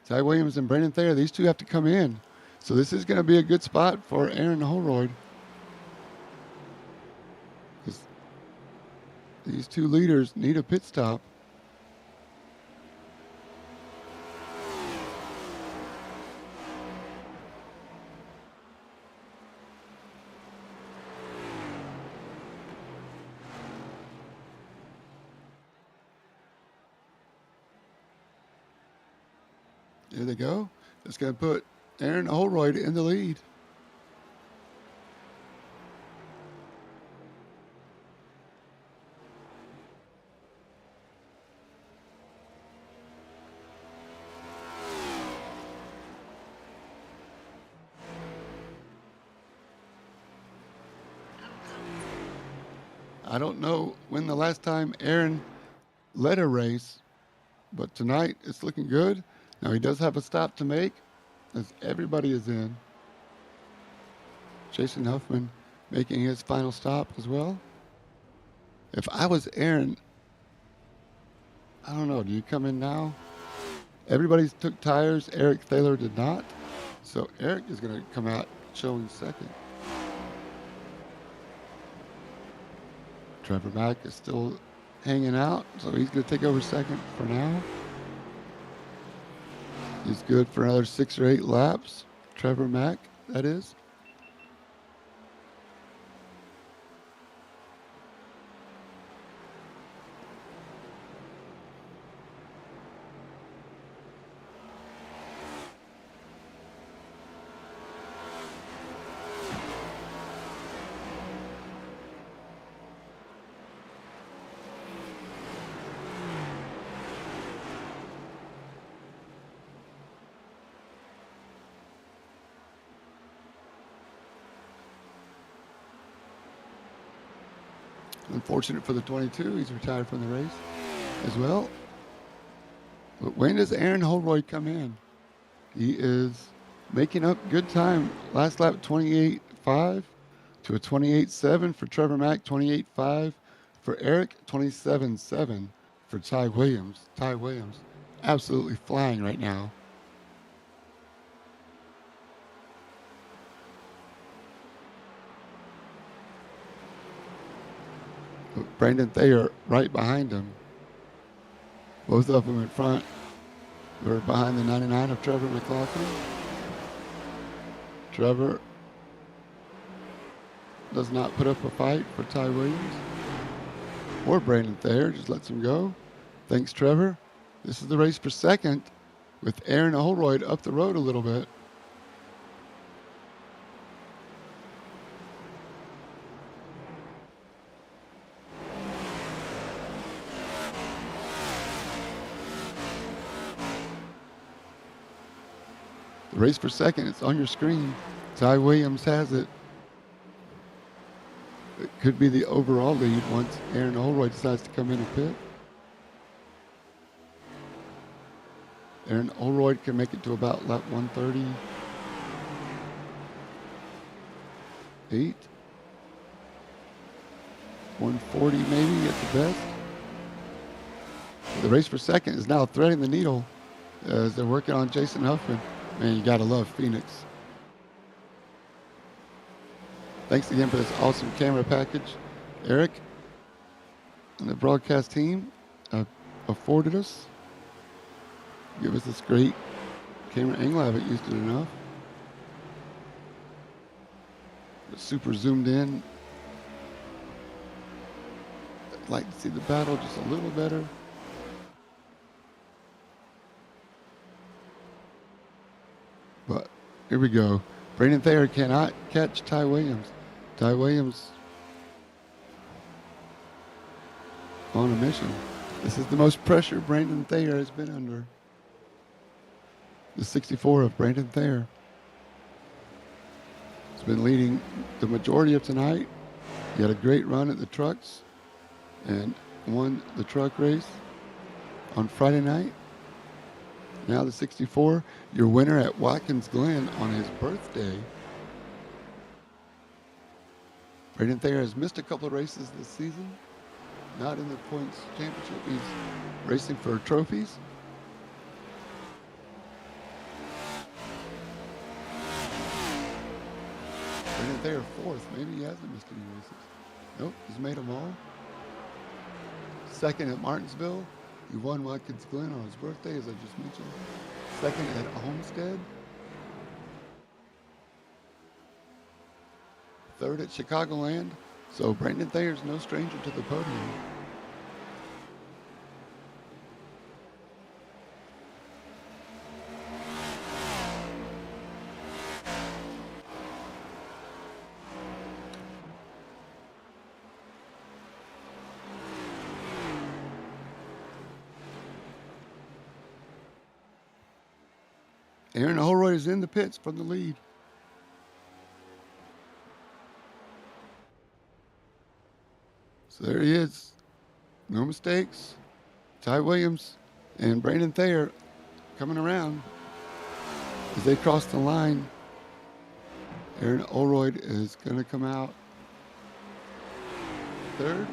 B: Ty Williams and Brandon Thayer, these two have to come in. So this is going to be a good spot for Aaron Holroyd. These two leaders need a pit stop. There they go. It's going to put Aaron Holroyd in the lead. I don't know when the last time Aaron led a race, but tonight it's looking good. Now he does have a stop to make as everybody is in. Jason Huffman making his final stop as well. If I was Aaron, I don't know. Do you come in now? Everybody took tires. Eric Thaler did not. So Eric is going to come out showing second. Trevor Mack is still hanging out, so he's going to take over second for now. He's good for another 6 or 8 laps. Trevor Mack, that is. Unfortunate for the 22. He's retired from the race as well. But when does Aaron Holroyd come in? He is making up good time. Last lap 28.5 to a 28.7 for Trevor Mack, 28.5 for Eric, 27.7 for Ty Williams. Ty Williams absolutely flying right now. Brandon Thayer right behind him. Both of them in front. We're behind the 99 of Trevor McLaughlin. Trevor does not put up a fight for Ty Williams or Brandon Thayer, just lets him go. Thanks, Trevor. This is the race for second with Aaron Holroyd up the road a little bit. The race for second, it's on your screen. Ty Williams has it. It could be the overall lead once Aaron Holroyd decides to come in and pit. Aaron Holroyd can make it to about lap 138. 140 maybe at the best. The race for second is now threading the needle as they're working on Jason Huffman. Man, you gotta love Phoenix. Thanks again for this awesome camera package, Eric and the broadcast team afforded us. Give us this great camera angle. I haven't used it enough. It's super zoomed in. I'd like to see the battle just a little better. But here we go. Brandon Thayer cannot catch Ty Williams. Ty Williams on a mission. This is the most pressure Brandon Thayer has been under. The 64 of Brandon Thayer. He's been leading the majority of tonight. He had a great run at the trucks and won the truck race on Friday night. Now the 64, your winner at Watkins Glen on his birthday. Brandon Thayer has missed a couple of races this season. Not in the points championship. He's racing for trophies. Brandon Thayer fourth. Maybe he hasn't missed any races. Nope, he's made them all. Second at Martinsville. He won Watkins Glen on his birthday, as I just mentioned. Second at Homestead. Third at Chicagoland. So Brandon Thayer's no stranger to the podium. Aaron Holroyd is in the pits from the lead. So there he is. No mistakes. Ty Williams and Brandon Thayer coming around as they cross the line Aaron Olroyd is going to come out third.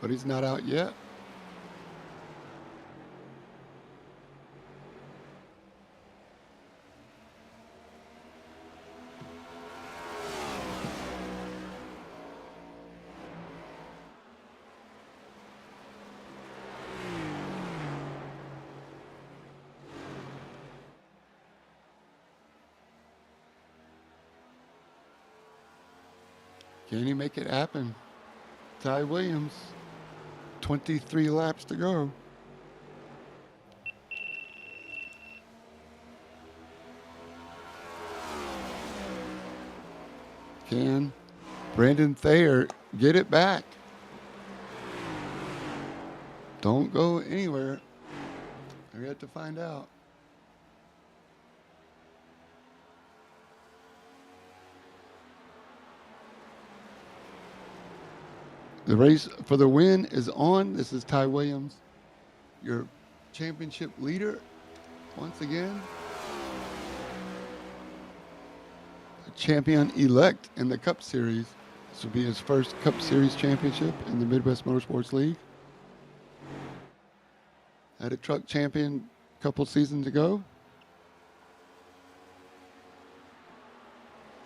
B: But he's not out yet. Can he make it happen? Ty Williams, 23 laps to go. Can Brandon Thayer get it back? Don't go anywhere. We have to find out. The race for the win is on. This is Ty Williams, your championship leader once again. A champion elect in the Cup Series. This will be his first Cup Series championship in the Midwest Motorsports League. Had a truck champion a couple seasons ago.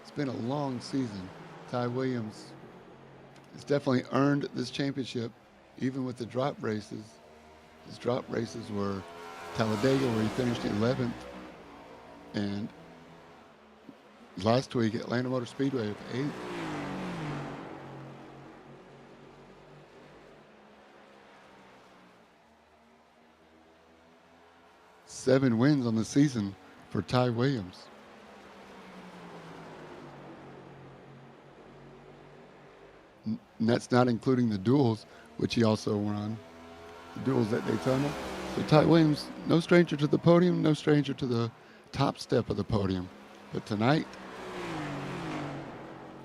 B: It's been a long season. Ty Williams has definitely earned this championship, even with the drop races. His drop races were Talladega, where he finished 11th, and last week Atlanta Motor Speedway, 8th. Seven wins on the season for Ty Williams. And that's not including the duels, which he also won. The duels at Daytona. So Ty Williams, no stranger to the podium, no stranger to the top step of the podium. But tonight,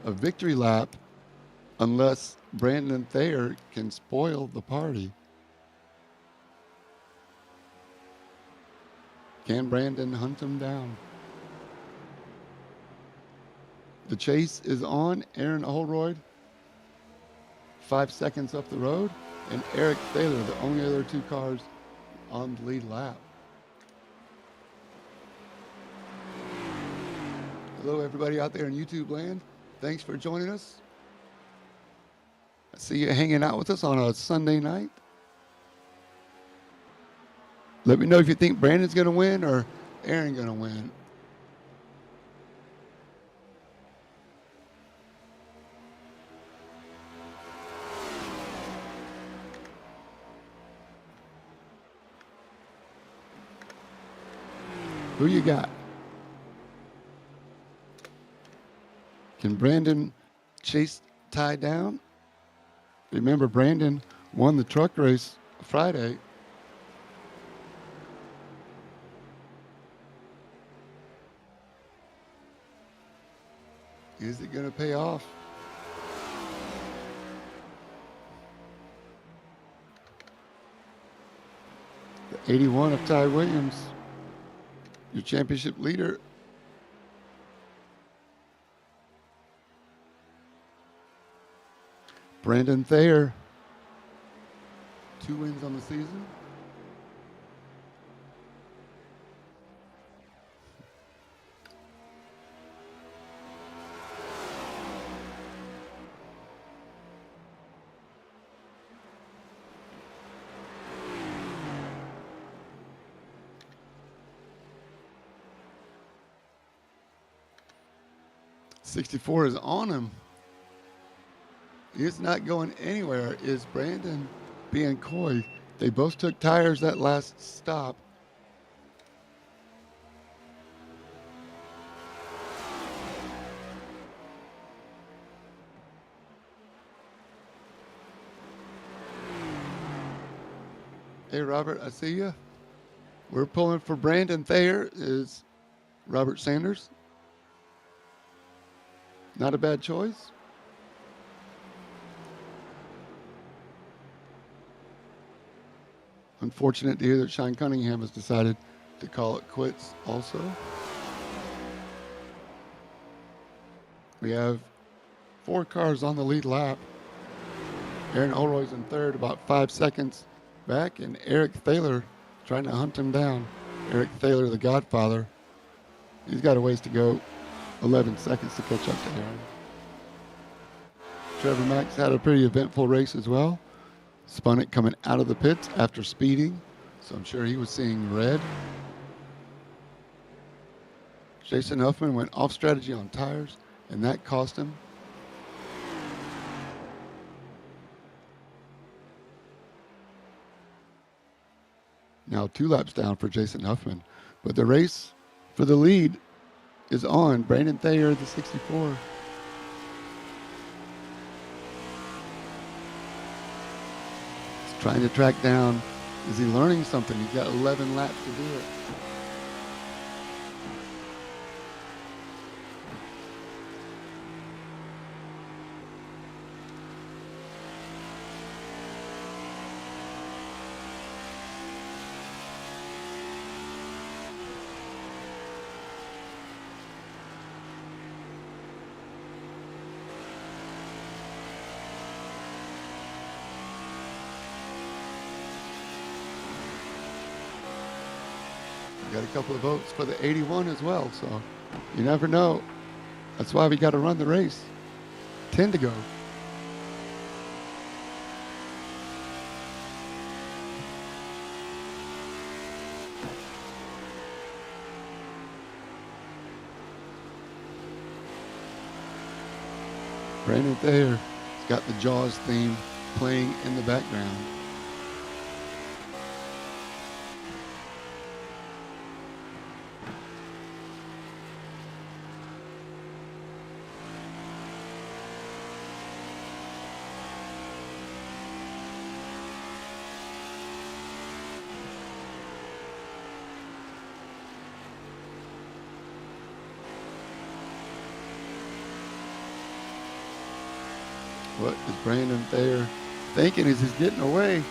B: a victory lap, unless Brandon Thayer can spoil the party. Can Brandon hunt him down? The chase is on. Aaron Holroyd, 5 seconds up the road, and Eric Thaler, the only other two cars on the lead lap. Hello, everybody out there in YouTube land. Thanks for joining us. I see you hanging out with us on a Sunday night. Let me know if you think Brandon's going to win or Aaron going to win. Who you got? Can Brandon chase Ty down? Remember, Brandon won the truck race Friday. Is it going to pay off? The 81 of Ty Williams, your championship leader. Brandon Thayer, 2 wins on the season. '64 is on him. He's not going anywhere. Is Brandon being coy? They both took tires that last stop. Hey, Robert, I see you. We're pulling for Brandon Thayer. Is Robert Sanders. Not a bad choice. Unfortunate to hear that Shine Cunningham has decided to call it quits also. We have 4 cars on the lead lap. Aaron Olroy's in third, about 5 seconds back, and Eric Thaler trying to hunt him down. Eric Thaler, the Godfather. He's got a ways to go. 11 seconds to catch up to Aaron. Trevor Max had a pretty eventful race as well. Spun it coming out of the pits after speeding, so I'm sure he was seeing red. Jason Huffman went off strategy on tires, and that cost him. Now 2 laps down for Jason Huffman, but the race for the lead is on. Brandon Thayer, the 64. He's trying to track down. Is he learning something? He's got 11 laps to do it. Got a couple of votes for the 81 as well, so you never know. That's why we got to run the race. 10 to go. Brandon Thayer has got the Jaws theme playing in the background. What is Brandon Thayer thinking as he's getting away?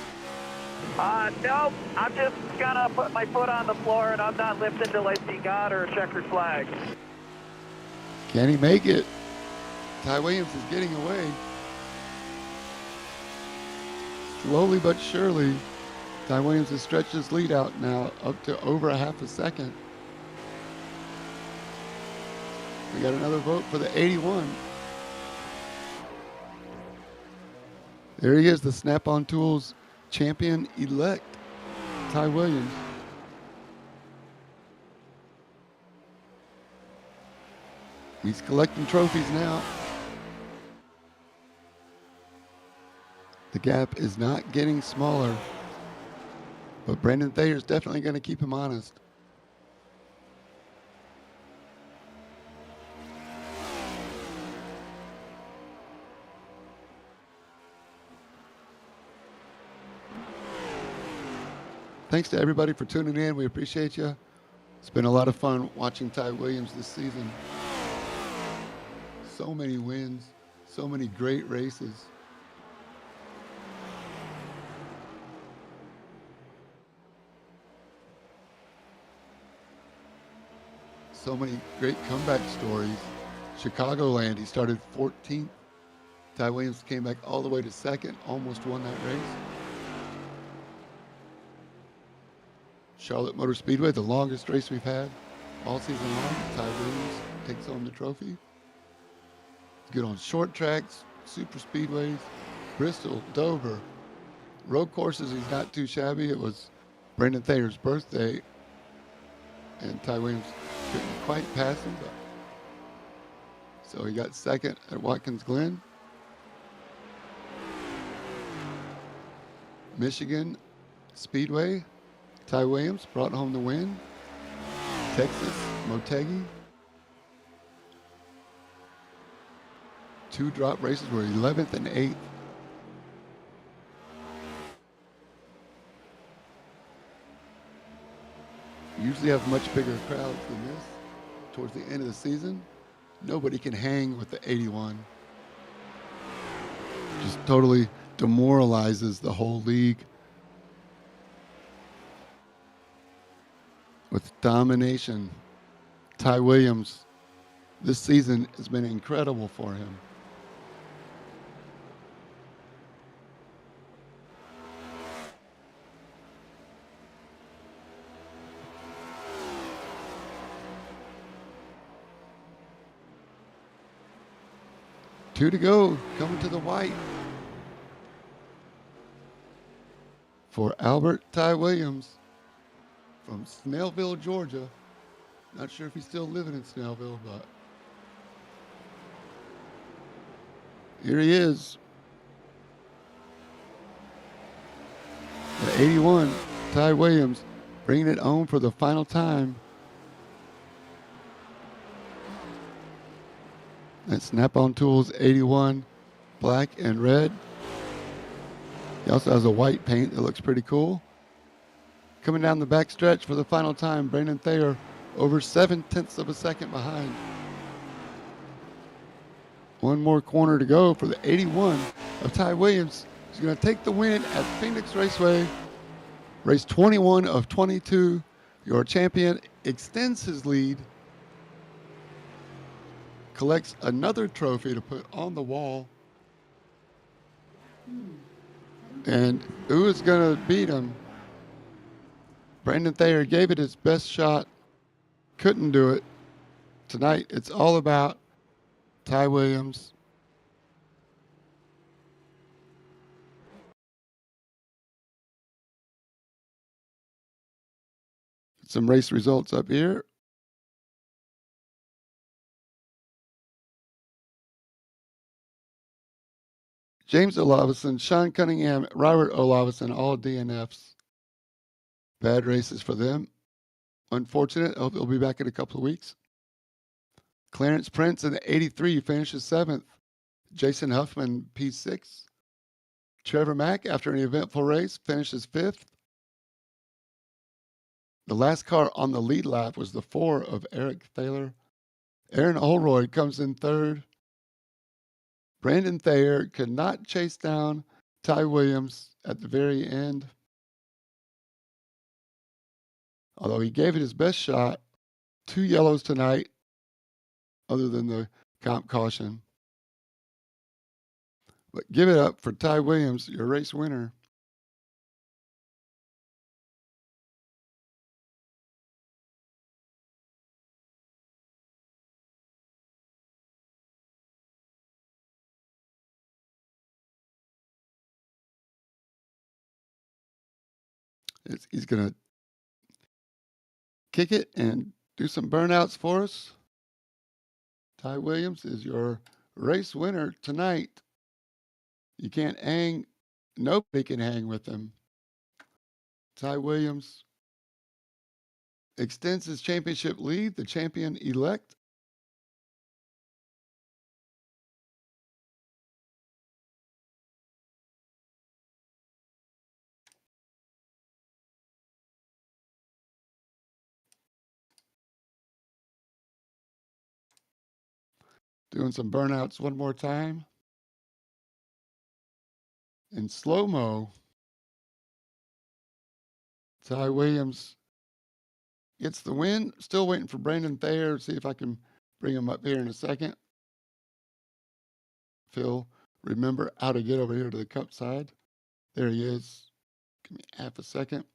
E: Nope. I'm just gonna put my foot on the floor and I'm not lifting till I see God or a checkered flag.
B: Can he make it? Ty Williams is getting away. Slowly but surely, Ty Williams has stretched his lead out now up to over a half a second. We got another vote for the 81. There he is, the Snap-on Tools champion-elect, Ty Williams. He's collecting trophies now. The gap is not getting smaller, but Brandon Thayer is definitely going to keep him honest. Thanks to everybody for tuning in. We appreciate you. It's been a lot of fun watching Ty Williams this season. So many wins, so many great races. So many great comeback stories. Chicagoland, he started 14th. Ty Williams came back all the way to second, almost won that race. Charlotte Motor Speedway, the longest race we've had all season long. Ty Williams takes home the trophy. He's good on short tracks, super speedways, Bristol, Dover. Road courses, he's not too shabby. It was Brandon Thayer's birthday, and Ty Williams couldn't quite pass him, but so he got second at Watkins Glen. Michigan Speedway, Ty Williams brought home the win. Texas, Motegi. 2 drop races were 11th and 8th. Usually have much bigger crowds than this towards the end of the season. Nobody can hang with the 81. Just totally demoralizes the whole league. with domination. Ty Williams, this season has been incredible for him. Two to go, coming to the white for Albert Ty Williams from Snellville, Georgia. Not sure if he's still living in Snellville, but here he is. The 81, Ty Williams, bringing it home for the final time. That's Snap-on Tools 81, black and red. He also has a white paint that looks pretty cool. Coming down the back stretch for the final time, Brandon Thayer over 7/10 of a second behind. One more corner to go for the 81 of Ty Williams. He's going to take the win at Phoenix Raceway. Race 21 of 22. Your champion extends his lead. Collects another trophy to put on the wall. And who is going to beat him? Brandon Thayer gave it his best shot. Couldn't do it. Tonight, it's all about Ty Williams. Some race results up here. James Olavison, Sean Cunningham, Robert Olavison, all DNFs. Bad races for them. Unfortunate. I hope they'll be back in a couple of weeks. Clarence Prince in the 83 finishes 7th. Jason Huffman, P6. Trevor Mack, after an eventful race, finishes 5th. The last car on the lead lap was the 4 of Eric Thaler. Aaron Holroyd comes in 3rd. Brandon Thayer could not chase down Ty Williams at the very end. Although he gave it his best shot. 2 yellows tonight, other than the comp caution. But give it up for Ty Williams, your race winner. He's going to kick it and do some burnouts for us. Ty Williams is your race winner tonight. You can't hang. Nobody can hang with him. Ty Williams extends his championship lead, the champion-elect. Doing some burnouts one more time. In slow-mo, Ty Williams gets the win. Still waiting for Brandon Thayer. See if I can bring him up here in a second. Phil, remember how to get over here to the cup side. There he is. Give me half a second.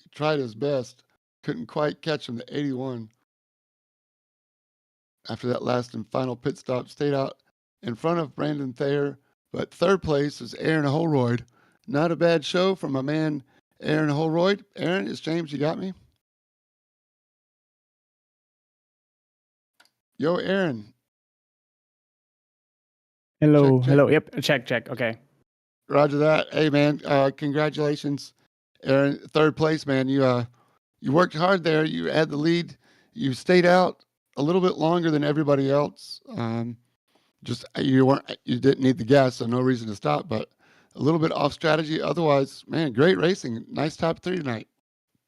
B: He tried his best. Couldn't quite catch him, the 81. After that last and final pit stop, stayed out in front of Brandon Thayer. But 3rd place is Aaron Holroyd. Not a bad show from my man, Aaron Holroyd. Aaron, it's James. You got me? Yo, Aaron.
D: Hello,
B: Check, check.
D: hello. Yep, check. Okay.
B: Roger that. Hey, man, congratulations, Aaron. 3rd place, man. You worked hard there. You had the lead. You stayed out a little bit longer than everybody else. You didn't need the gas, so no reason to stop. But a little bit off strategy. Otherwise, man, great racing. Nice top 3 tonight.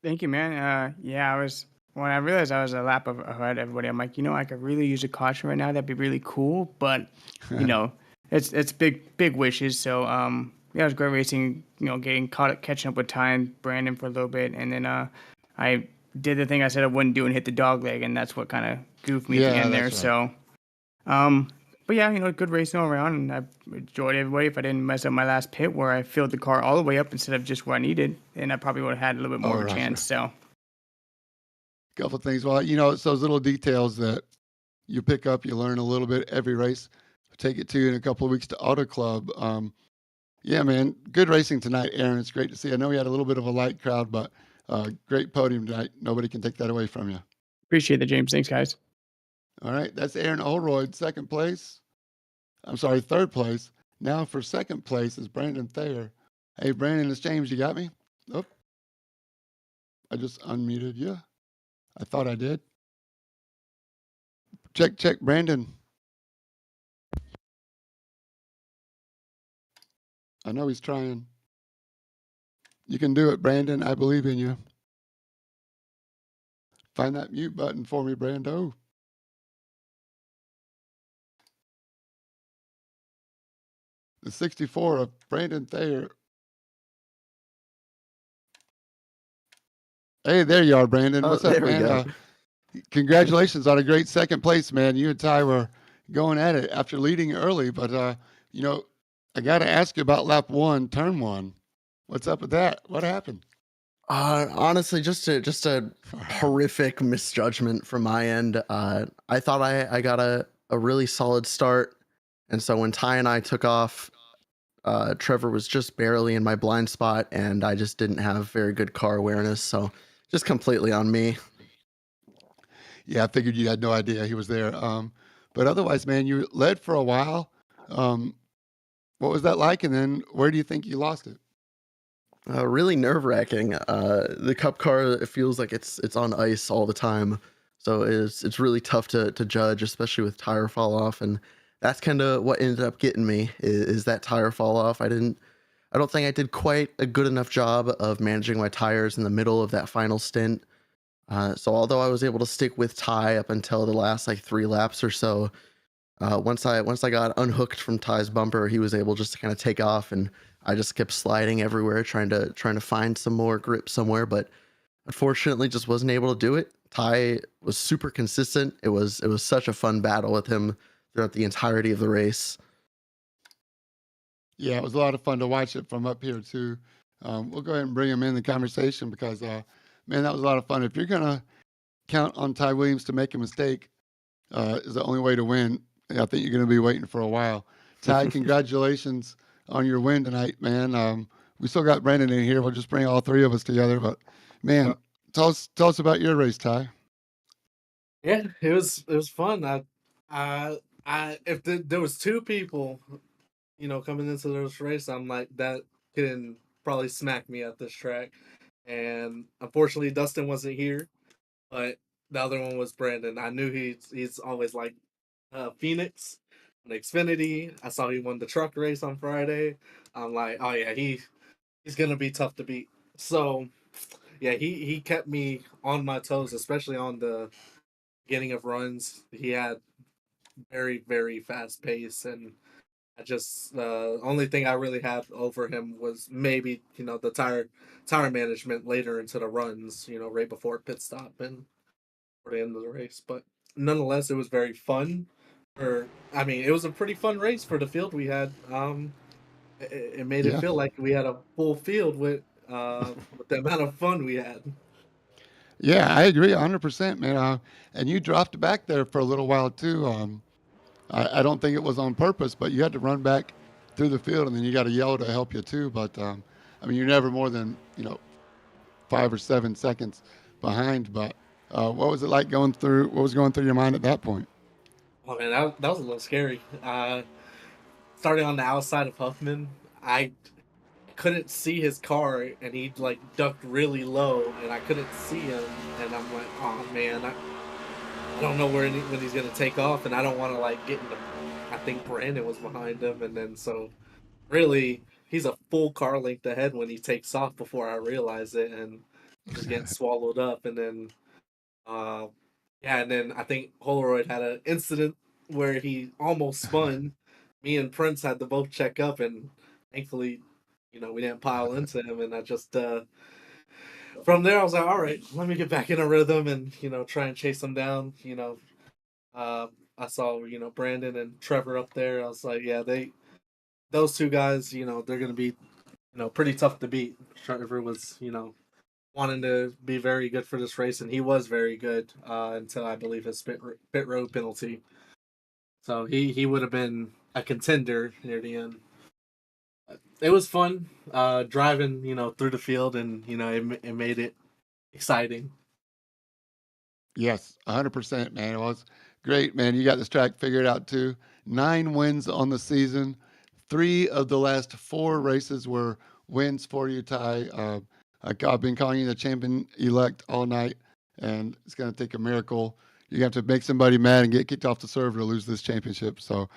D: Thank you, man. When I realized I was a lap ahead of everybody, I'm like, I could really use a caution right now. That'd be really cool. But, it's big wishes. So yeah, it was great racing. Catching up with Ty and Brandon for a little bit, and then I did the thing I said I wouldn't do and hit the dog leg, and that's what kind of goofed me at the
B: Yeah,
D: end there.
B: that's right.
D: So, but yeah, good racing all around, and I enjoyed everybody. If I didn't mess up my last pit where I filled the car all the way up instead of just where I needed, then I probably would have had a little bit more
B: Oh,
D: of a
B: Roger.
D: chance. So,
B: Couple things. Well, it's those little details that you pick up, you learn a little bit every race. Take it to you in a couple of weeks to Auto Club. Yeah, man, good racing tonight, Aaron. It's great to see. I know we had a little bit of a light crowd, but great podium tonight. Nobody can take that away from you.
D: appreciate that, James. Thanks, guys.
B: All right, that's Aaron Olroyd, second place. I'm sorry, third place. Now for second place is Brandon Thayer. Hey, Brandon, it's James. You got me? Oh, I just unmuted you. I thought I did. Check, Brandon. I know he's trying. You can do it, Brandon. I believe in you. Find that mute button for me, Brando. The 64 of Brandon Thayer. Hey, there you are, Brandon. What's up,
F: There we
B: man?
F: go.
B: Congratulations on a great second place, man. You and Ty were going at it after leading early, but I got to ask you about lap one, turn one. What's up with that? What happened?
F: Honestly, just a horrific misjudgment from my end. I thought I got a really solid start, and so when Ty and I took off, Trevor was just barely in my blind spot, and I just didn't have very good car awareness, so just completely on me.
B: Yeah, I figured you had no idea he was there. But otherwise, man, you led for a while. What was that like? And then where do you think you lost it?
F: Really nerve-wracking. The Cup car, it feels like it's on ice all the time, so it's really tough to judge, especially with tire fall off, and that's kind of what ended up getting me is that tire fall off. I don't think I did quite a good enough job of managing my tires in the middle of that final stint. So although I was able to stick with Ty up until the last like 3 laps or so, once I got unhooked from Ty's bumper, he was able just to kind of take off, and I just kept sliding everywhere, trying to find some more grip somewhere, but unfortunately just wasn't able to do it. Ty was super consistent. It was such a fun battle with him throughout the entirety of the race.
B: Yeah, it was a lot of fun to watch it from up here too. We'll go ahead and bring him in the conversation because, man, that was a lot of fun. If you're gonna count on Ty Williams to make a mistake, is the only way to win. I think you're gonna be waiting for a while. Ty, congratulations on your win tonight, man. We still got Brandon in here. We'll just bring all three of us together. But man, tell us about your race, Ty.
G: Yeah, it was fun. If there was two people, coming into this race, I'm like that can probably smack me at this track. And unfortunately, Dustin wasn't here, but the other one was Brandon. I knew he's always like Phoenix on Xfinity. I saw he won the truck race on Friday. I'm like, oh yeah, he's gonna be tough to beat. So yeah, he kept me on my toes, especially on the beginning of runs. He had very, very fast pace, and I just only thing I really had over him was maybe the tire management later into the runs, right before pit stop and for the end of the race. But nonetheless, it was very fun. It was a pretty fun race for the field we had. It made it
B: Yeah.
G: feel like we had a full field with the amount of fun we had.
B: Yeah, I agree 100%, man. And you dropped back there for a little while too. I don't think it was on purpose, but you had to run back through the field, and then you got to yell to help you too. But I mean, you're never more than 5 or 7 seconds behind. But what was it like going through? What was going through your mind at that point?
G: Oh man, that was a little scary. Starting on the outside of Huffman, I couldn't see his car, and he like ducked really low, and I couldn't see him, and I'm like, oh man, I don't know when he's gonna take off, and I don't want to like get into. I think Brandon was behind him, and then so really he's a full car length ahead when he takes off before I realize it, and just getting swallowed up, and then uh, yeah, and then I think Holroyd had an incident where he almost spun. Me and Prince had to both check up, and thankfully we didn't pile into him, and I just from there I was like, all right, let me get back in a rhythm and try and chase him down. Uh, I saw Brandon and Trevor up there. I was like, yeah, those two guys, they're gonna be pretty tough to beat. Trevor was wanting to be very good for this race, and he was very good until I believe his pit road penalty. So he would have been a contender near the end. It was fun driving, through the field, and it made it exciting.
B: Yes, 100%, man. It was great, man. You got this track figured out too. 9 wins on the season. 3 of the last 4 races were wins for you, Ty. I've been calling you the champion elect all night, and it's going to take a miracle. You have to make somebody mad and get kicked off the server to lose this championship. So,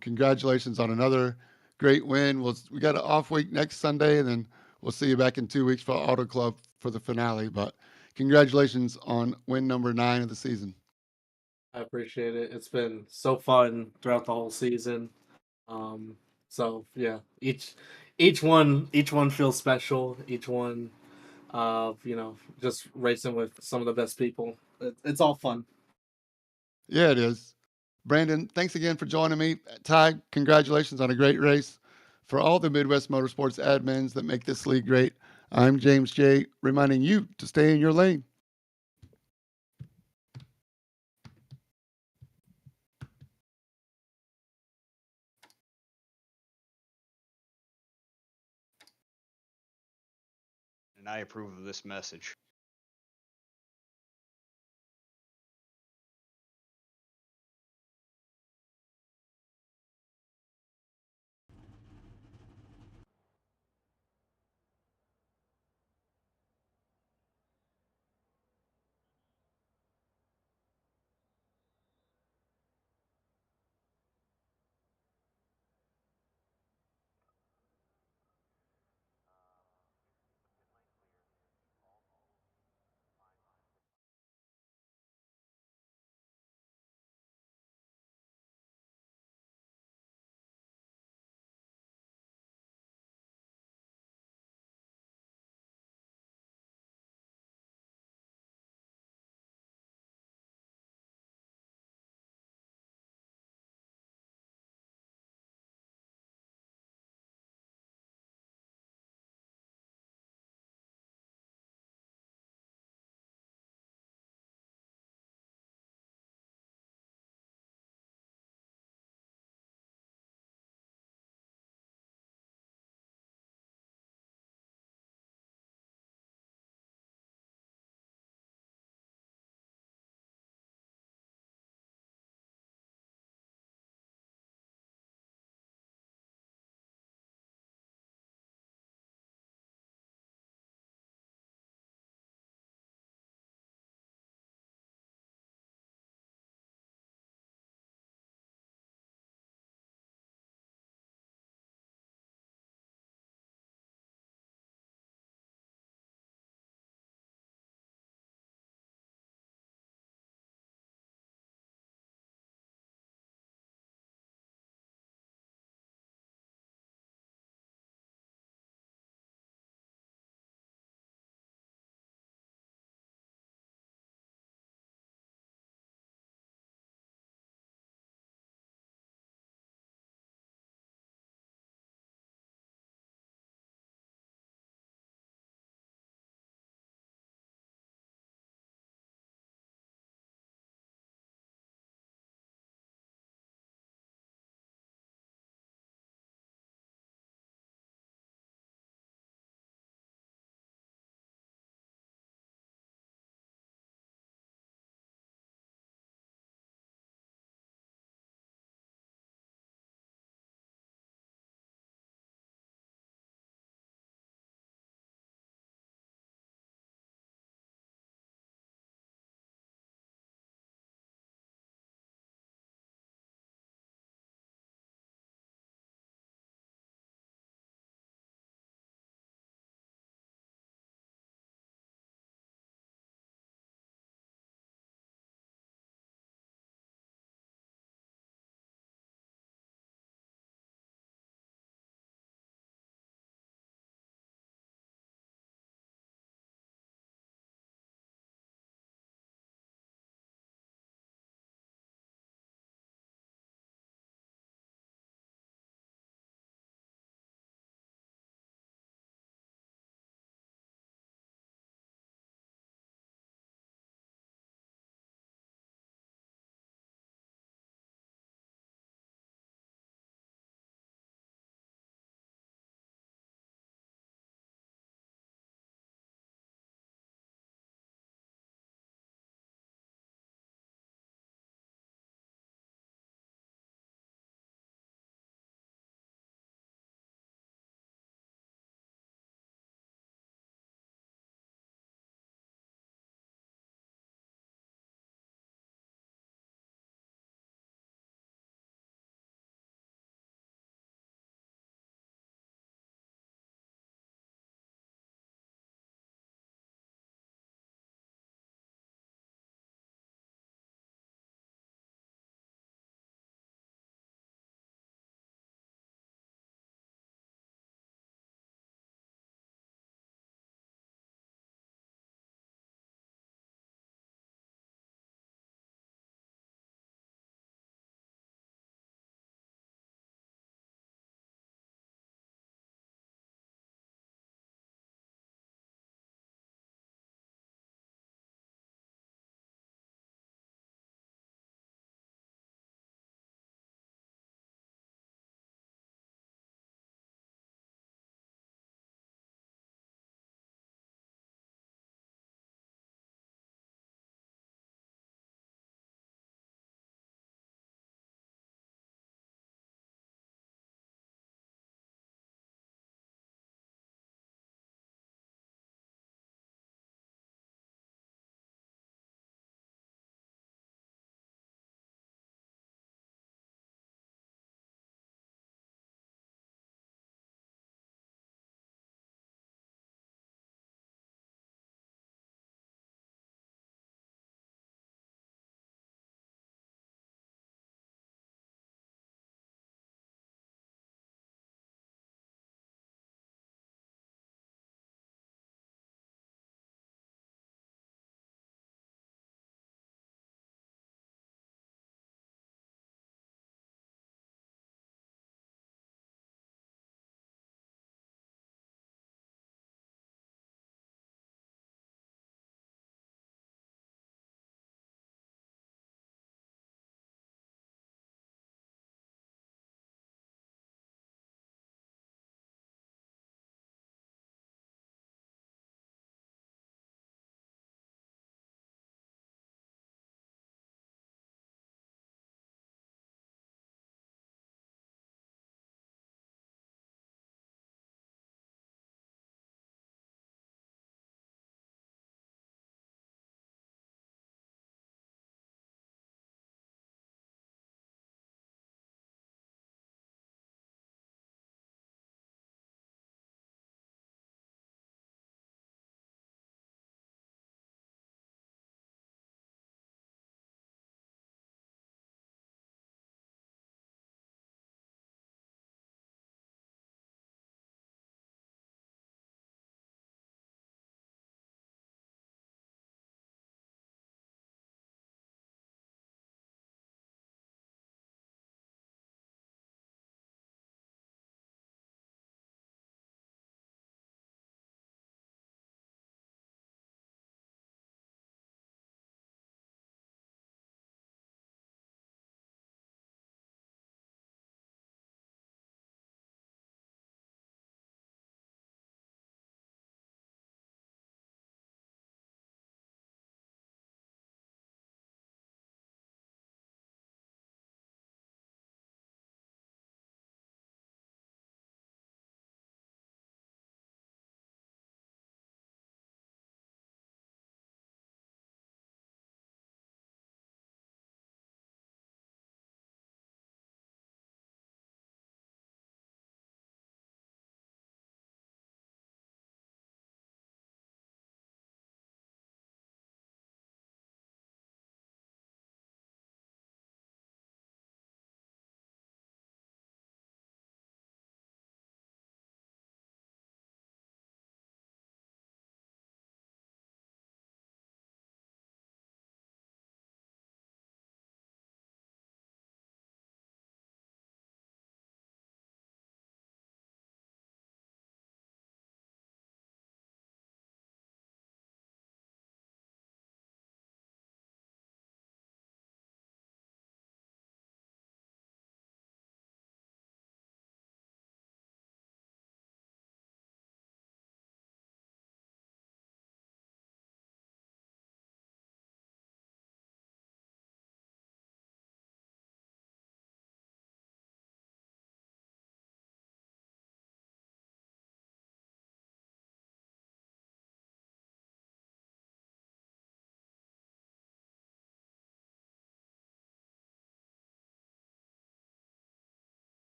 B: congratulations on another great win. We got an off week next Sunday, and then we'll see you back in 2 weeks for Auto Club for the finale. But congratulations on win number 9 of the season.
G: I appreciate it. It's been so fun throughout the whole season. Um, so yeah, each one feels special. Each one, just racing with some of the best people. It's all fun.
B: Yeah, it is. Brandon, thanks again for joining me. Ty, congratulations on a great race. For all the Midwest Motorsports admins that make this league great, I'm James J., reminding you to stay in your lane.
H: And I approve of this message.